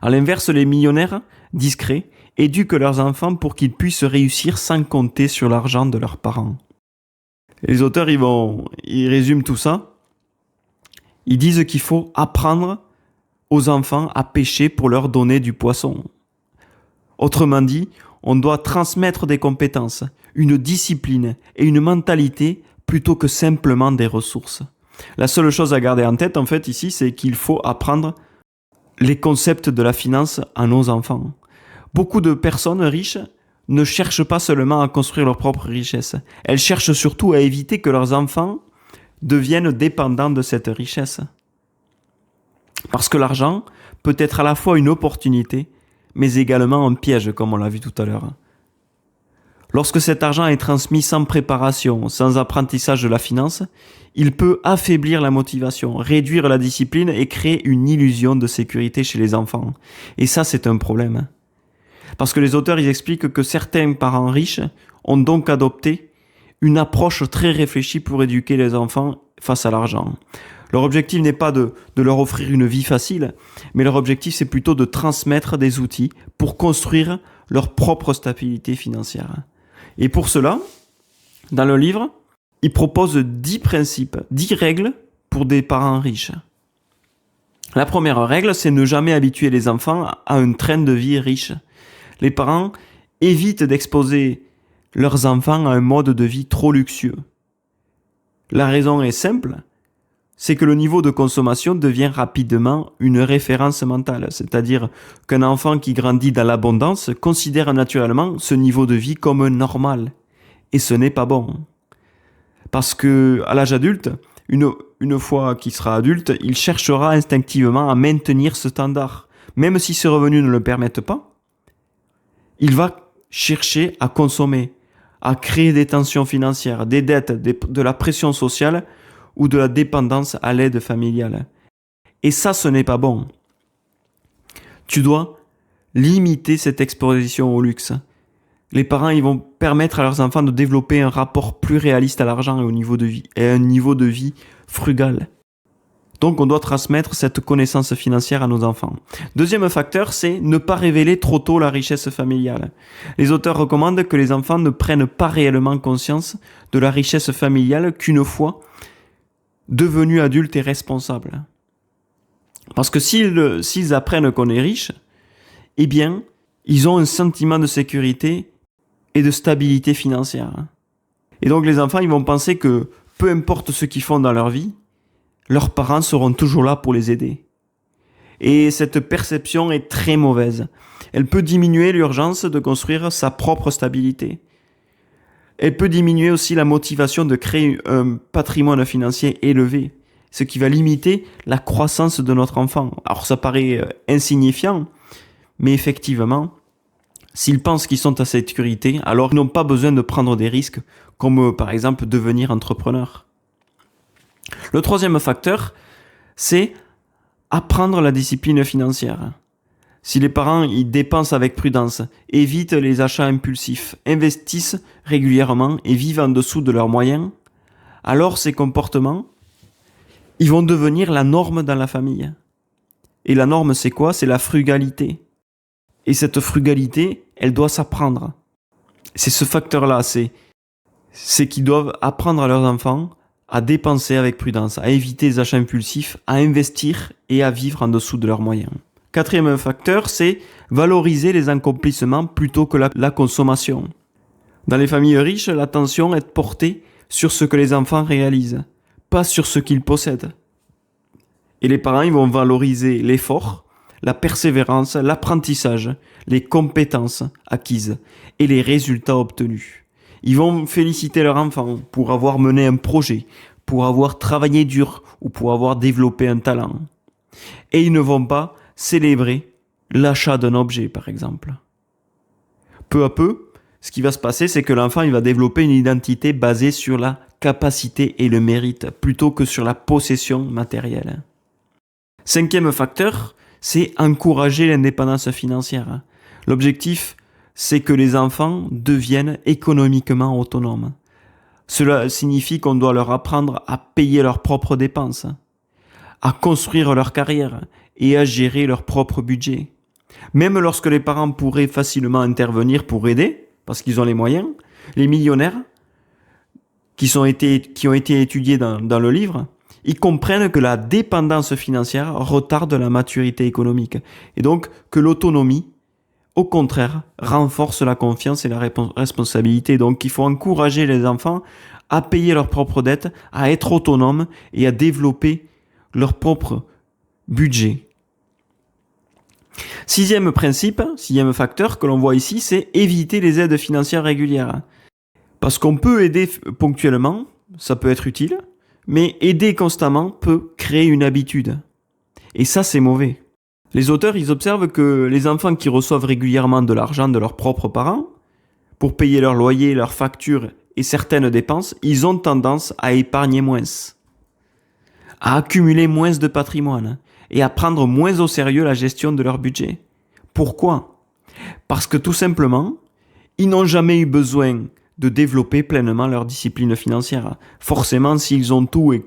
À l'inverse, les millionnaires, discrets, éduquent leurs enfants pour qu'ils puissent réussir sans compter sur l'argent de leurs parents. Les auteurs, ils résument tout ça. Ils disent qu'il faut apprendre aux enfants à pêcher pour leur donner du poisson. Autrement dit, on doit transmettre des compétences, une discipline et une mentalité plutôt que simplement des ressources. La seule chose à garder en tête, en fait, ici, c'est qu'il faut apprendre les concepts de la finance à nos enfants. Beaucoup de personnes riches ne cherchent pas seulement à construire leur propre richesse. Elles cherchent surtout à éviter que leurs enfants deviennent dépendants de cette richesse. Parce que l'argent peut être à la fois une opportunité, mais également un piège, comme on l'a vu tout à l'heure. Lorsque cet argent est transmis sans préparation, sans apprentissage de la finance, il peut affaiblir la motivation, réduire la discipline et créer une illusion de sécurité chez les enfants. Et ça, c'est un problème. Parce que les auteurs, ils expliquent que certains parents riches ont donc adopté une approche très réfléchie pour éduquer les enfants face à l'argent. Leur objectif n'est pas de leur offrir une vie facile, mais leur objectif, c'est plutôt de transmettre des outils pour construire leur propre stabilité financière. Et pour cela, dans le livre, il propose 10 principes, 10 règles pour des parents riches. La première règle, c'est ne jamais habituer les enfants à un train de vie riche. Les parents évitent d'exposer leurs enfants à un mode de vie trop luxueux. La raison est simple, c'est que le niveau de consommation devient rapidement une référence mentale, c'est-à-dire qu'un enfant qui grandit dans l'abondance considère naturellement ce niveau de vie comme normal. Et ce n'est pas bon. Parce que à l'âge adulte, une fois qu'il sera adulte, il cherchera instinctivement à maintenir ce standard. Même si ses revenus ne le permettent pas, il va chercher à consommer, à créer des tensions financières, des dettes, de la pression sociale ou de la dépendance à l'aide familiale. Et ça, ce n'est pas bon. Tu dois limiter cette exposition au luxe. Les parents, ils vont permettre à leurs enfants de développer un rapport plus réaliste à l'argent et au niveau de vie, et un niveau de vie frugal. Donc, on doit transmettre cette connaissance financière à nos enfants. Deuxième facteur, c'est ne pas révéler trop tôt la richesse familiale. Les auteurs recommandent que les enfants ne prennent pas réellement conscience de la richesse familiale qu'une fois devenus adultes et responsables. Parce que s'ils apprennent qu'on est riche, eh bien, ils ont un sentiment de sécurité et de stabilité financière. Et donc les enfants, ils vont penser que peu importe ce qu'ils font dans leur vie, leurs parents seront toujours là pour les aider. Et cette perception est très mauvaise. Elle peut diminuer l'urgence de construire sa propre stabilité. Elle peut diminuer aussi la motivation de créer un patrimoine financier élevé, ce qui va limiter la croissance de notre enfant. Alors ça paraît insignifiant, mais effectivement, s'ils pensent qu'ils sont à sécurité, alors ils n'ont pas besoin de prendre des risques, comme par exemple devenir entrepreneur. Le troisième facteur, c'est apprendre la discipline financière. Si les parents ils dépensent avec prudence, évitent les achats impulsifs, investissent régulièrement et vivent en dessous de leurs moyens, alors ces comportements, ils vont devenir la norme dans la famille. Et la norme, c'est quoi? C'est la frugalité. Et cette frugalité, elle doit s'apprendre. C'est ce facteur-là, c'est qu'ils doivent apprendre à leurs enfants à dépenser avec prudence, à éviter les achats impulsifs, à investir et à vivre en dessous de leurs moyens. Quatrième facteur, c'est valoriser les accomplissements plutôt que la consommation. Dans les familles riches, l'attention est portée sur ce que les enfants réalisent, pas sur ce qu'ils possèdent. Et les parents, ils vont valoriser l'effort, la persévérance, l'apprentissage, les compétences acquises et les résultats obtenus. Ils vont féliciter leur enfant pour avoir mené un projet, pour avoir travaillé dur ou pour avoir développé un talent. Et ils ne vont pas célébrer l'achat d'un objet, par exemple. Peu à peu, ce qui va se passer, c'est que l'enfant il va développer une identité basée sur la capacité et le mérite, plutôt que sur la possession matérielle. Cinquième facteur, c'est encourager l'indépendance financière. L'objectif, c'est que les enfants deviennent économiquement autonomes. Cela signifie qu'on doit leur apprendre à payer leurs propres dépenses, à construire leur carrière et à gérer leur propre budget. Même lorsque les parents pourraient facilement intervenir pour aider, parce qu'ils ont les moyens, les millionnaires qui ont été étudiés dans le livre, ils comprennent que la dépendance financière retarde la maturité économique et donc que l'autonomie, au contraire, renforce la confiance et la responsabilité. Donc il faut encourager les enfants à payer leurs propres dettes, à être autonomes et à développer leur propre budget. Sixième facteur que l'on voit ici, c'est éviter les aides financières régulières. Parce qu'on peut aider ponctuellement, ça peut être utile, mais aider constamment peut créer une habitude. Et ça, c'est mauvais. Les auteurs, ils observent que les enfants qui reçoivent régulièrement de l'argent de leurs propres parents, pour payer leur loyer, leurs factures et certaines dépenses, ils ont tendance à épargner moins, à accumuler moins de patrimoine et à prendre moins au sérieux la gestion de leur budget. Pourquoi ? Parce que tout simplement, ils n'ont jamais eu besoin de développer pleinement leur discipline financière. Forcément, s'ils ont tout et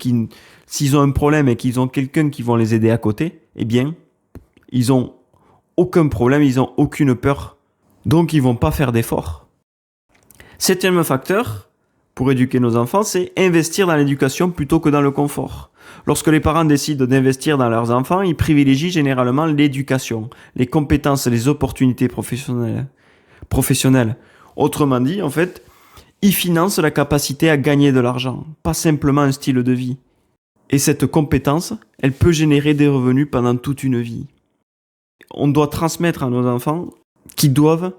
s'ils ont un problème et qu'ils ont quelqu'un qui va les aider à côté, eh bien, ils ont aucun problème, ils ont aucune peur. Donc, ils vont pas faire d'efforts. Septième facteur, pour éduquer nos enfants, c'est investir dans l'éducation plutôt que dans le confort. Lorsque les parents décident d'investir dans leurs enfants, ils privilégient généralement l'éducation, les compétences, les opportunités professionnelles. Autrement dit, en fait, ils financent la capacité à gagner de l'argent, pas simplement un style de vie. Et cette compétence, elle peut générer des revenus pendant toute une vie. On doit transmettre à nos enfants qu'ils doivent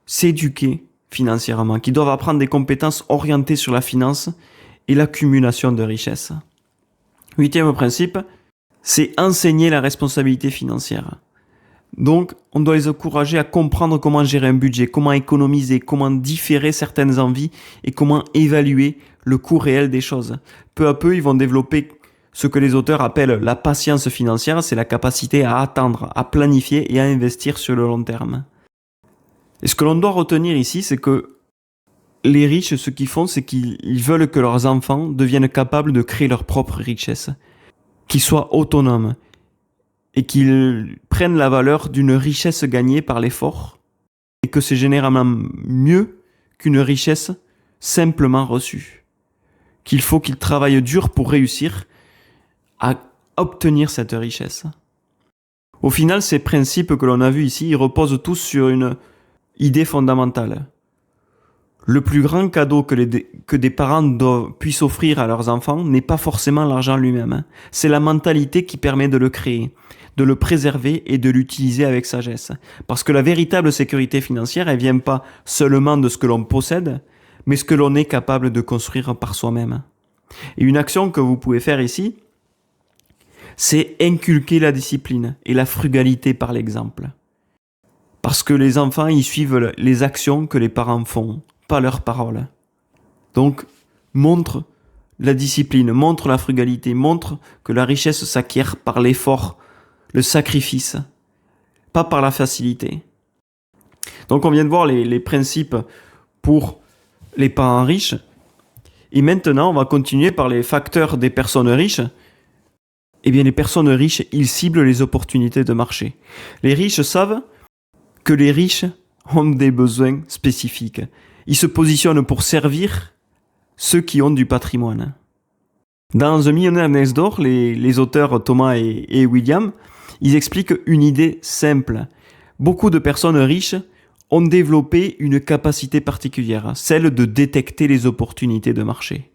s'éduquer financièrement, qu'ils doivent apprendre des compétences orientées sur la finance et l'accumulation de richesses. Huitième principe, c'est enseigner la responsabilité financière. Donc, on doit les encourager à comprendre comment gérer un budget, comment économiser, comment différer certaines envies et comment évaluer le coût réel des choses. Peu à peu, ils vont développer ce que les auteurs appellent la patience financière, c'est la capacité à attendre, à planifier et à investir sur le long terme. Et ce que l'on doit retenir ici, c'est que les riches, ce qu'ils font, c'est qu'ils veulent que leurs enfants deviennent capables de créer leur propre richesse, qu'ils soient autonomes et qu'ils prennent la valeur d'une richesse gagnée par l'effort et que c'est généralement mieux qu'une richesse simplement reçue. Qu'il faut qu'ils travaillent dur pour réussir à obtenir cette richesse. Au final, ces principes que l'on a vus ici, ils reposent tous sur une idée fondamentale. Le plus grand cadeau que des parents puissent offrir à leurs enfants n'est pas forcément l'argent lui-même. C'est la mentalité qui permet de le créer, de le préserver et de l'utiliser avec sagesse. Parce que la véritable sécurité financière, elle vient pas seulement de ce que l'on possède, mais ce que l'on est capable de construire par soi-même. Et une action que vous pouvez faire ici, c'est inculquer la discipline et la frugalité par l'exemple. Parce que les enfants, ils suivent les actions que les parents font, pas leurs paroles. Donc, montre la discipline, montre la frugalité, montre que la richesse s'acquiert par l'effort, le sacrifice, pas par la facilité. Donc, on vient de voir les principes pour les parents riches. Et maintenant, on va continuer par les facteurs des personnes riches. Eh bien, les personnes riches, ils ciblent les opportunités de marché. Les riches savent que les riches ont des besoins spécifiques. Ils se positionnent pour servir ceux qui ont du patrimoine. Dans The Millionaire Next Door, les auteurs Thomas et William, ils expliquent une idée simple. Beaucoup de personnes riches ont développé une capacité particulière, celle de détecter les opportunités de marché.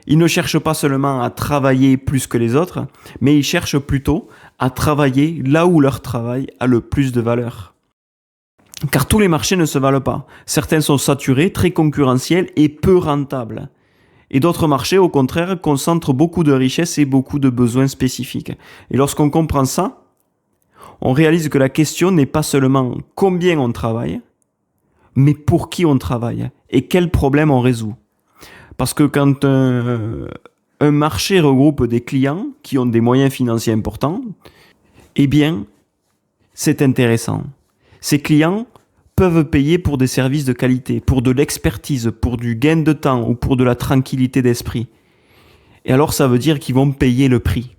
Ils ne cherchent pas seulement à travailler plus que les autres, mais ils cherchent plutôt à travailler là où leur travail a le plus de valeur. Car tous les marchés ne se valent pas. Certains sont saturés, très concurrentiels et peu rentables. Et d'autres marchés, au contraire, concentrent beaucoup de richesses et beaucoup de besoins spécifiques. Et lorsqu'on comprend ça, on réalise que la question n'est pas seulement combien on travaille, mais pour qui on travaille et quels problèmes on résout. Parce que quand un marché regroupe des clients qui ont des moyens financiers importants, eh bien, c'est intéressant. Ces clients peuvent payer pour des services de qualité, pour de l'expertise, pour du gain de temps ou pour de la tranquillité d'esprit. Et alors ça veut dire qu'ils vont payer le prix.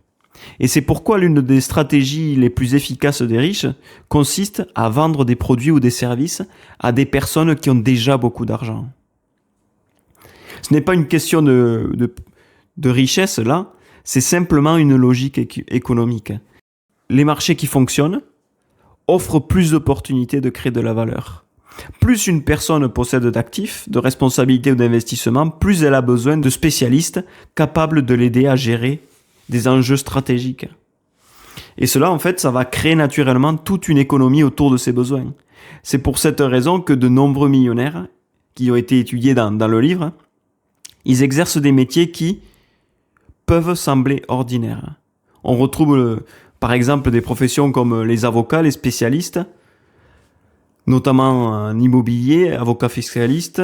Et c'est pourquoi l'une des stratégies les plus efficaces des riches consiste à vendre des produits ou des services à des personnes qui ont déjà beaucoup d'argent. Ce n'est pas une question de richesse là, c'est simplement une logique économique. Les marchés qui fonctionnent offrent plus d'opportunités de créer de la valeur. Plus une personne possède d'actifs, de responsabilités ou d'investissements, plus elle a besoin de spécialistes capables de l'aider à gérer des enjeux stratégiques. Et cela, en fait, ça va créer naturellement toute une économie autour de ses besoins. C'est pour cette raison que de nombreux millionnaires, qui ont été étudiés dans le livre, ils exercent des métiers qui peuvent sembler ordinaires. On retrouve Par exemple, des professions comme les avocats, les spécialistes, notamment en immobilier, avocats fiscalistes,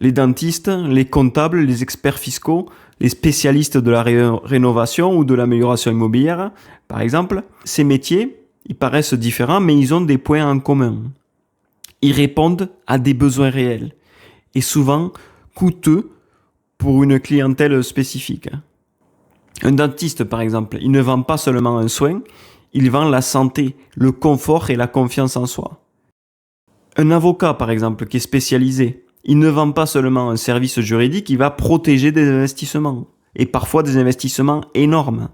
les dentistes, les comptables, les experts fiscaux, les spécialistes de la rénovation ou de l'amélioration immobilière, par exemple. Ces métiers, ils paraissent différents, mais ils ont des points en commun. Ils répondent à des besoins réels et souvent coûteux pour une clientèle spécifique. Un dentiste, par exemple, il ne vend pas seulement un soin, il vend la santé, le confort et la confiance en soi. Un avocat, par exemple, qui est spécialisé, il ne vend pas seulement un service juridique, il va protéger des investissements, et parfois des investissements énormes.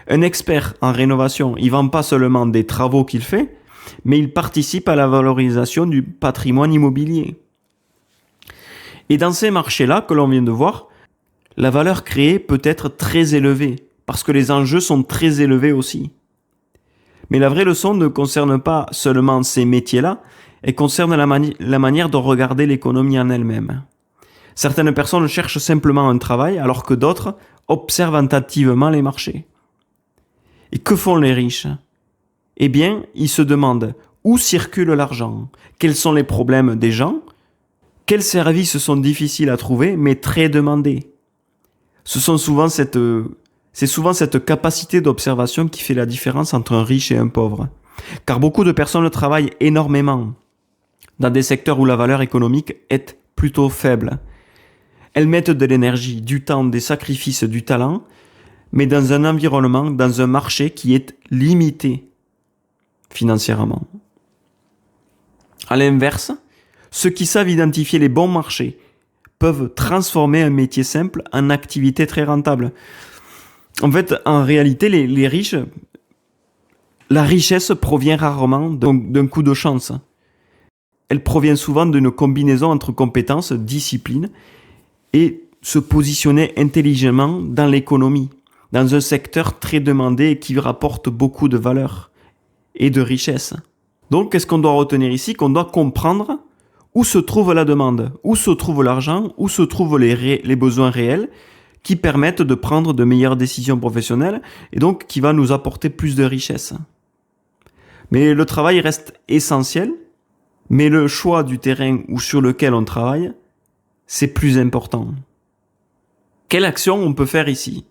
Un expert en rénovation, il ne vend pas seulement des travaux qu'il fait, mais il participe à la valorisation du patrimoine immobilier. Et dans ces marchés-là que l'on vient de voir, la valeur créée peut être très élevée, parce que les enjeux sont très élevés aussi. Mais la vraie leçon ne concerne pas seulement ces métiers-là, elle concerne la manière de regarder l'économie en elle-même. Certaines personnes cherchent simplement un travail, alors que d'autres observent attentivement les marchés. Et que font les riches ? Eh bien, ils se demandent où circule l'argent, quels sont les problèmes des gens, quels services sont difficiles à trouver mais très demandés. C'est souvent cette capacité d'observation qui fait la différence entre un riche et un pauvre. Car beaucoup de personnes travaillent énormément dans des secteurs où la valeur économique est plutôt faible. Elles mettent de l'énergie, du temps, des sacrifices, du talent, mais dans un environnement, dans un marché qui est limité financièrement. À l'inverse, ceux qui savent identifier les bons marchés peuvent transformer un métier simple en activité très rentable. En fait, en réalité, les riches, la richesse provient rarement d'un coup de chance. Elle provient souvent d'une combinaison entre compétences, discipline et se positionner intelligemment dans l'économie, dans un secteur très demandé et qui rapporte beaucoup de valeur et de richesse. Donc, qu'est-ce qu'on doit retenir ici ? Qu'on doit comprendre où se trouve la demande, où se trouve l'argent, où se trouvent les besoins réels qui permettent de prendre de meilleures décisions professionnelles et donc qui va nous apporter plus de richesse. Mais le travail reste essentiel, mais le choix du terrain ou sur lequel on travaille, c'est plus important. Quelle action on peut faire ici ?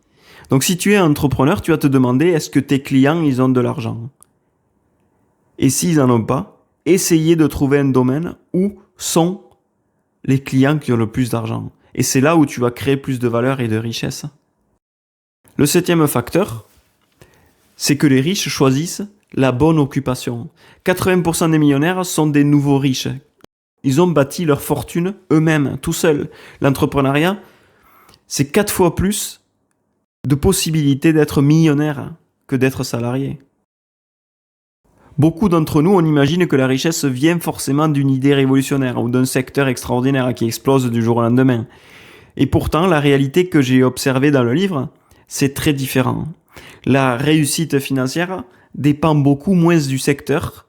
Donc si tu es entrepreneur, tu vas te demander est-ce que tes clients, ils ont de l'argent ? Et s'ils n'en ont pas, essayez de trouver un domaine où sont les clients qui ont le plus d'argent. Et c'est là où tu vas créer plus de valeur et de richesse. Le 7e facteur, c'est que les riches choisissent la bonne occupation. 80% des millionnaires sont des nouveaux riches. Ils ont bâti leur fortune eux-mêmes, tout seuls. L'entrepreneuriat, c'est 4 fois plus de possibilités d'être millionnaire que d'être salarié. Beaucoup d'entre nous, on imagine que la richesse vient forcément d'une idée révolutionnaire ou d'un secteur extraordinaire qui explose du jour au lendemain. Et pourtant, la réalité que j'ai observée dans le livre, c'est très différent. La réussite financière dépend beaucoup moins du secteur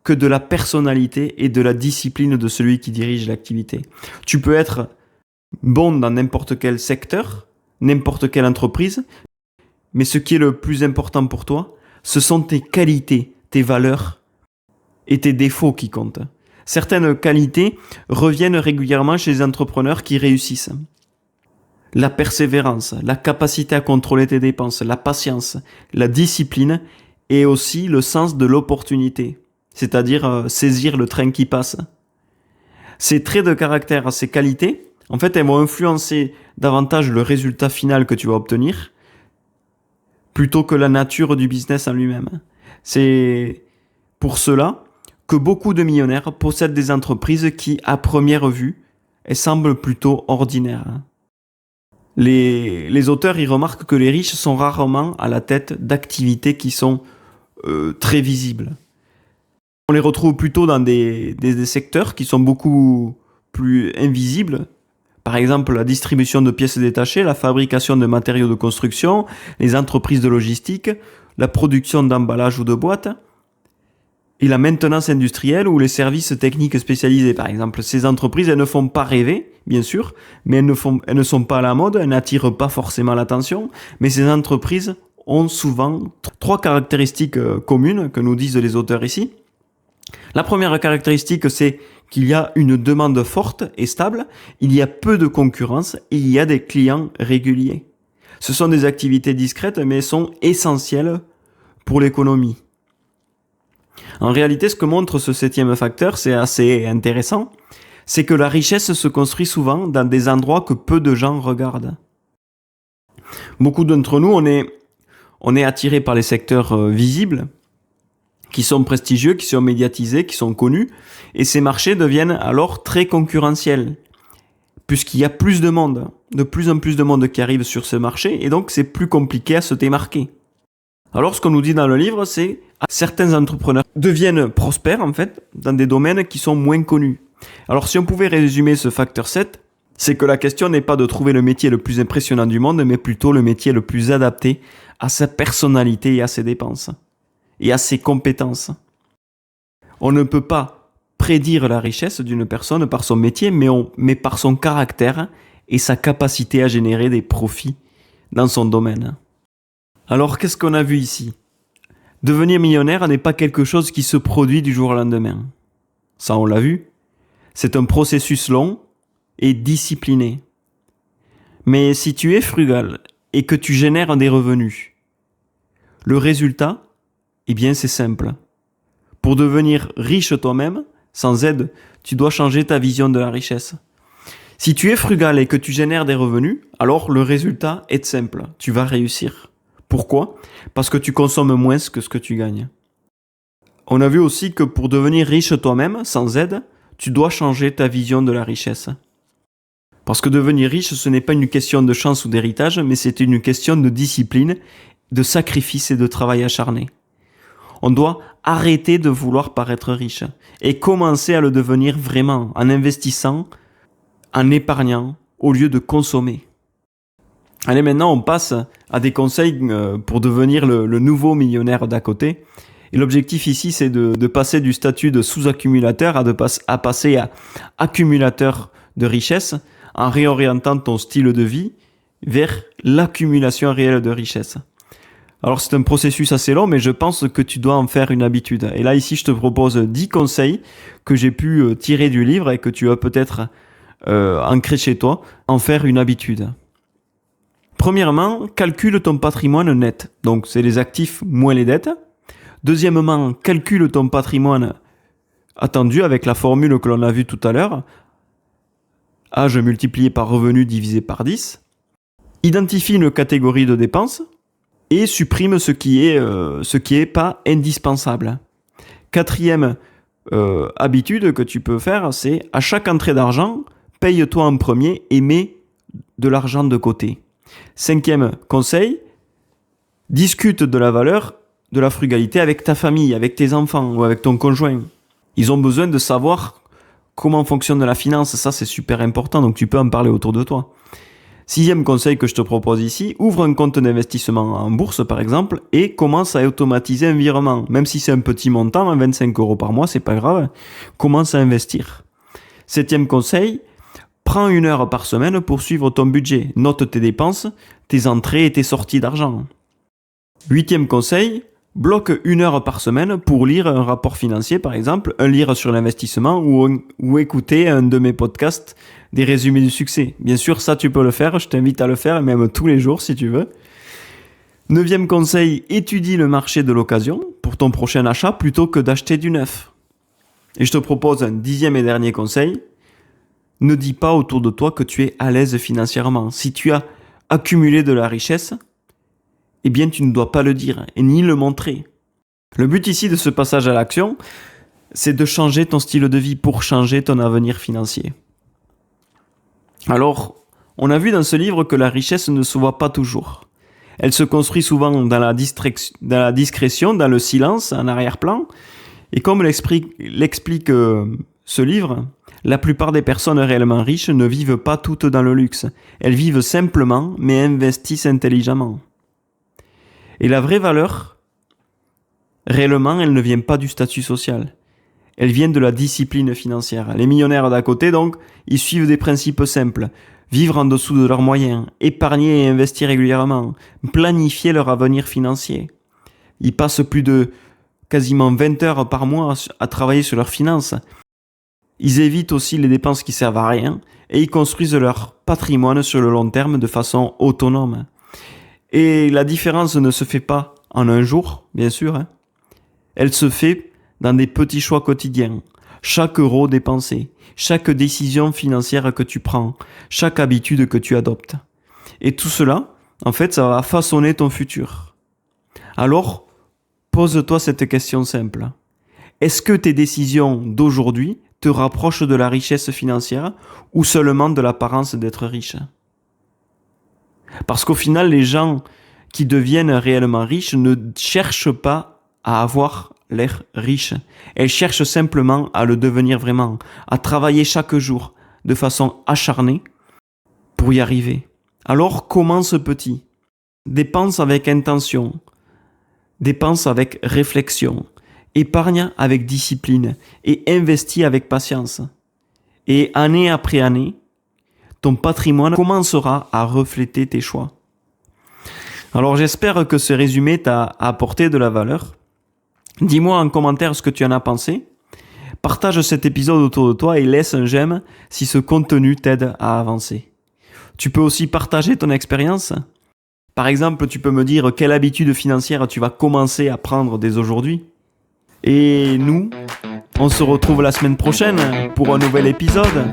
que de la personnalité et de la discipline de celui qui dirige l'activité. Tu peux être bon dans n'importe quel secteur, n'importe quelle entreprise, mais ce qui est le plus important pour toi, ce sont tes qualités, tes valeurs et tes défauts qui comptent. Certaines qualités reviennent régulièrement chez les entrepreneurs qui réussissent. La persévérance, la capacité à contrôler tes dépenses, la patience, la discipline et aussi le sens de l'opportunité, c'est-à-dire saisir le train qui passe. Ces traits de caractère, ces qualités, en fait, elles vont influencer davantage le résultat final que tu vas obtenir plutôt que la nature du business en lui-même. C'est pour cela que beaucoup de millionnaires possèdent des entreprises qui, à première vue, elles semblent plutôt ordinaires. Les auteurs y remarquent que les riches sont rarement à la tête d'activités qui sont très visibles. On les retrouve plutôt dans des secteurs qui sont beaucoup plus invisibles. Par exemple, la distribution de pièces détachées, la fabrication de matériaux de construction, les entreprises de logistique, la production d'emballages ou de boîtes, et la maintenance industrielle ou les services techniques spécialisés. Par exemple, ces entreprises, elles ne font pas rêver, bien sûr, mais elles ne sont pas à la mode, elles n'attirent pas forcément l'attention, mais ces entreprises ont souvent trois caractéristiques communes que nous disent les auteurs ici. La première caractéristique, c'est qu'il y a une demande forte et stable, il y a peu de concurrence et il y a des clients réguliers. Ce sont des activités discrètes mais sont essentielles pour l'économie. En réalité, ce que montre ce septième facteur, c'est assez intéressant, c'est que la richesse se construit souvent dans des endroits que peu de gens regardent. Beaucoup d'entre nous, on est attirés par les secteurs visibles, qui sont prestigieux, qui sont médiatisés, qui sont connus, et ces marchés deviennent alors très concurrentiels, puisqu'il y a plus de monde, de plus en plus de monde qui arrive sur ce marché, et donc c'est plus compliqué à se démarquer. Alors ce qu'on nous dit dans le livre, c'est que certains entrepreneurs deviennent prospères en fait, dans des domaines qui sont moins connus. Alors si on pouvait résumer ce facteur 7, c'est que la question n'est pas de trouver le métier le plus impressionnant du monde, mais plutôt le métier le plus adapté à sa personnalité et à ses dépenses, et à ses compétences. On ne peut pas prédire la richesse d'une personne par son métier, mais par son caractère et sa capacité à générer des profits dans son domaine. Alors qu'est-ce qu'on a vu ici ? Devenir millionnaire n'est pas quelque chose qui se produit du jour au lendemain. Ça, on l'a vu. C'est un processus long et discipliné. Mais si tu es frugal et que tu génères des revenus, le résultat, eh bien c'est simple. Pour devenir riche toi-même, sans aide, tu dois changer ta vision de la richesse. Si tu es frugal et que tu génères des revenus, alors le résultat est simple. Tu vas réussir. Pourquoi ? Parce que tu consommes moins que ce que tu gagnes. On a vu aussi que pour devenir riche toi-même, sans aide, tu dois changer ta vision de la richesse. Parce que devenir riche, ce n'est pas une question de chance ou d'héritage, mais c'est une question de discipline, de sacrifice et de travail acharné. On doit arrêter de vouloir paraître riche et commencer à le devenir vraiment en investissant, en épargnant, au lieu de consommer. Allez, maintenant on passe à des conseils pour devenir le nouveau millionnaire d'à côté. Et l'objectif ici, c'est de passer du statut de sous-accumulateur à passer à accumulateur de richesse en réorientant ton style de vie vers l'accumulation réelle de richesse. Alors c'est un processus assez long, mais je pense que tu dois en faire une habitude. Et là, ici, je te propose 10 conseils que j'ai pu tirer du livre et que tu vas peut-être ancrer chez toi, en faire une habitude. Premièrement, calcule ton patrimoine net. Donc, c'est les actifs moins les dettes. Deuxièmement, calcule ton patrimoine attendu avec la formule que l'on a vue tout à l'heure. Âge multiplié par revenu divisé par 10. Identifie une catégorie de dépenses et supprime ce qui est pas indispensable. Quatrième habitude que tu peux faire, c'est à chaque entrée d'argent, paye-toi en premier et mets de l'argent de côté. Cinquième conseil, discute de la valeur de la frugalité avec ta famille, avec tes enfants ou avec ton conjoint. Ils ont besoin de savoir comment fonctionne la finance, ça c'est super important, donc tu peux en parler autour de toi. Sixième conseil que je te propose ici, ouvre un compte d'investissement en bourse par exemple et commence à automatiser un virement. Même si c'est un petit montant, 25 € par mois, c'est pas grave, commence à investir. Septième conseil, prends 1 heure par semaine pour suivre ton budget. Note tes dépenses, tes entrées et tes sorties d'argent. Huitième conseil, bloque 1 heure par semaine pour lire un rapport financier, par exemple, un livre sur l'investissement ou écouter un de mes podcasts des résumés du succès. Bien sûr, ça tu peux le faire, je t'invite à le faire, même tous les jours si tu veux. Neuvième conseil, étudie le marché de l'occasion pour ton prochain achat plutôt que d'acheter du neuf. Et je te propose un 10e et dernier conseil, ne dis pas autour de toi que tu es à l'aise financièrement. Si tu as accumulé de la richesse, eh bien tu ne dois pas le dire et ni le montrer. Le but ici de ce passage à l'action, c'est de changer ton style de vie pour changer ton avenir financier. Alors, on a vu dans ce livre que la richesse ne se voit pas toujours. Elle se construit souvent dans la discrétion, dans le silence, en arrière-plan. Et comme l'explique ce livre, la plupart des personnes réellement riches ne vivent pas toutes dans le luxe. Elles vivent simplement, mais investissent intelligemment. Et la vraie valeur, réellement, elle ne vient pas du statut social. Elle vient de la discipline financière. Les millionnaires d'à côté, donc, ils suivent des principes simples. vivre en dessous de leurs moyens, épargner et investir régulièrement, planifier leur avenir financier. Ils passent plus de quasiment 20 heures par mois à travailler sur leurs finances. Ils évitent aussi les dépenses qui servent à rien et ils construisent leur patrimoine sur le long terme de façon autonome. Et la différence ne se fait pas en un jour, bien sûr. Elle se fait dans des petits choix quotidiens. Chaque euro dépensé, chaque décision financière que tu prends, chaque habitude que tu adoptes. Et tout cela, en fait, ça va façonner ton futur. Alors, pose-toi cette question simple. Est-ce que tes décisions d'aujourd'hui te rapprochent de la richesse financière ou seulement de l'apparence d'être riche? Parce qu'au final, les gens qui deviennent réellement riches ne cherchent pas à avoir l'air riche. Elles cherchent simplement à le devenir vraiment, à travailler chaque jour de façon acharnée pour y arriver. Alors commence petit. Dépense avec intention. Dépense avec réflexion. Épargne avec discipline et investis avec patience. Et année après année, ton patrimoine commencera à refléter tes choix. Alors j'espère que ce résumé t'a apporté de la valeur. Dis-moi en commentaire ce que tu en as pensé. Partage cet épisode autour de toi et laisse un j'aime si ce contenu t'aide à avancer. Tu peux aussi partager ton expérience. Par exemple, tu peux me dire quelle habitude financière tu vas commencer à prendre dès aujourd'hui. Et nous, on se retrouve la semaine prochaine pour un nouvel épisode.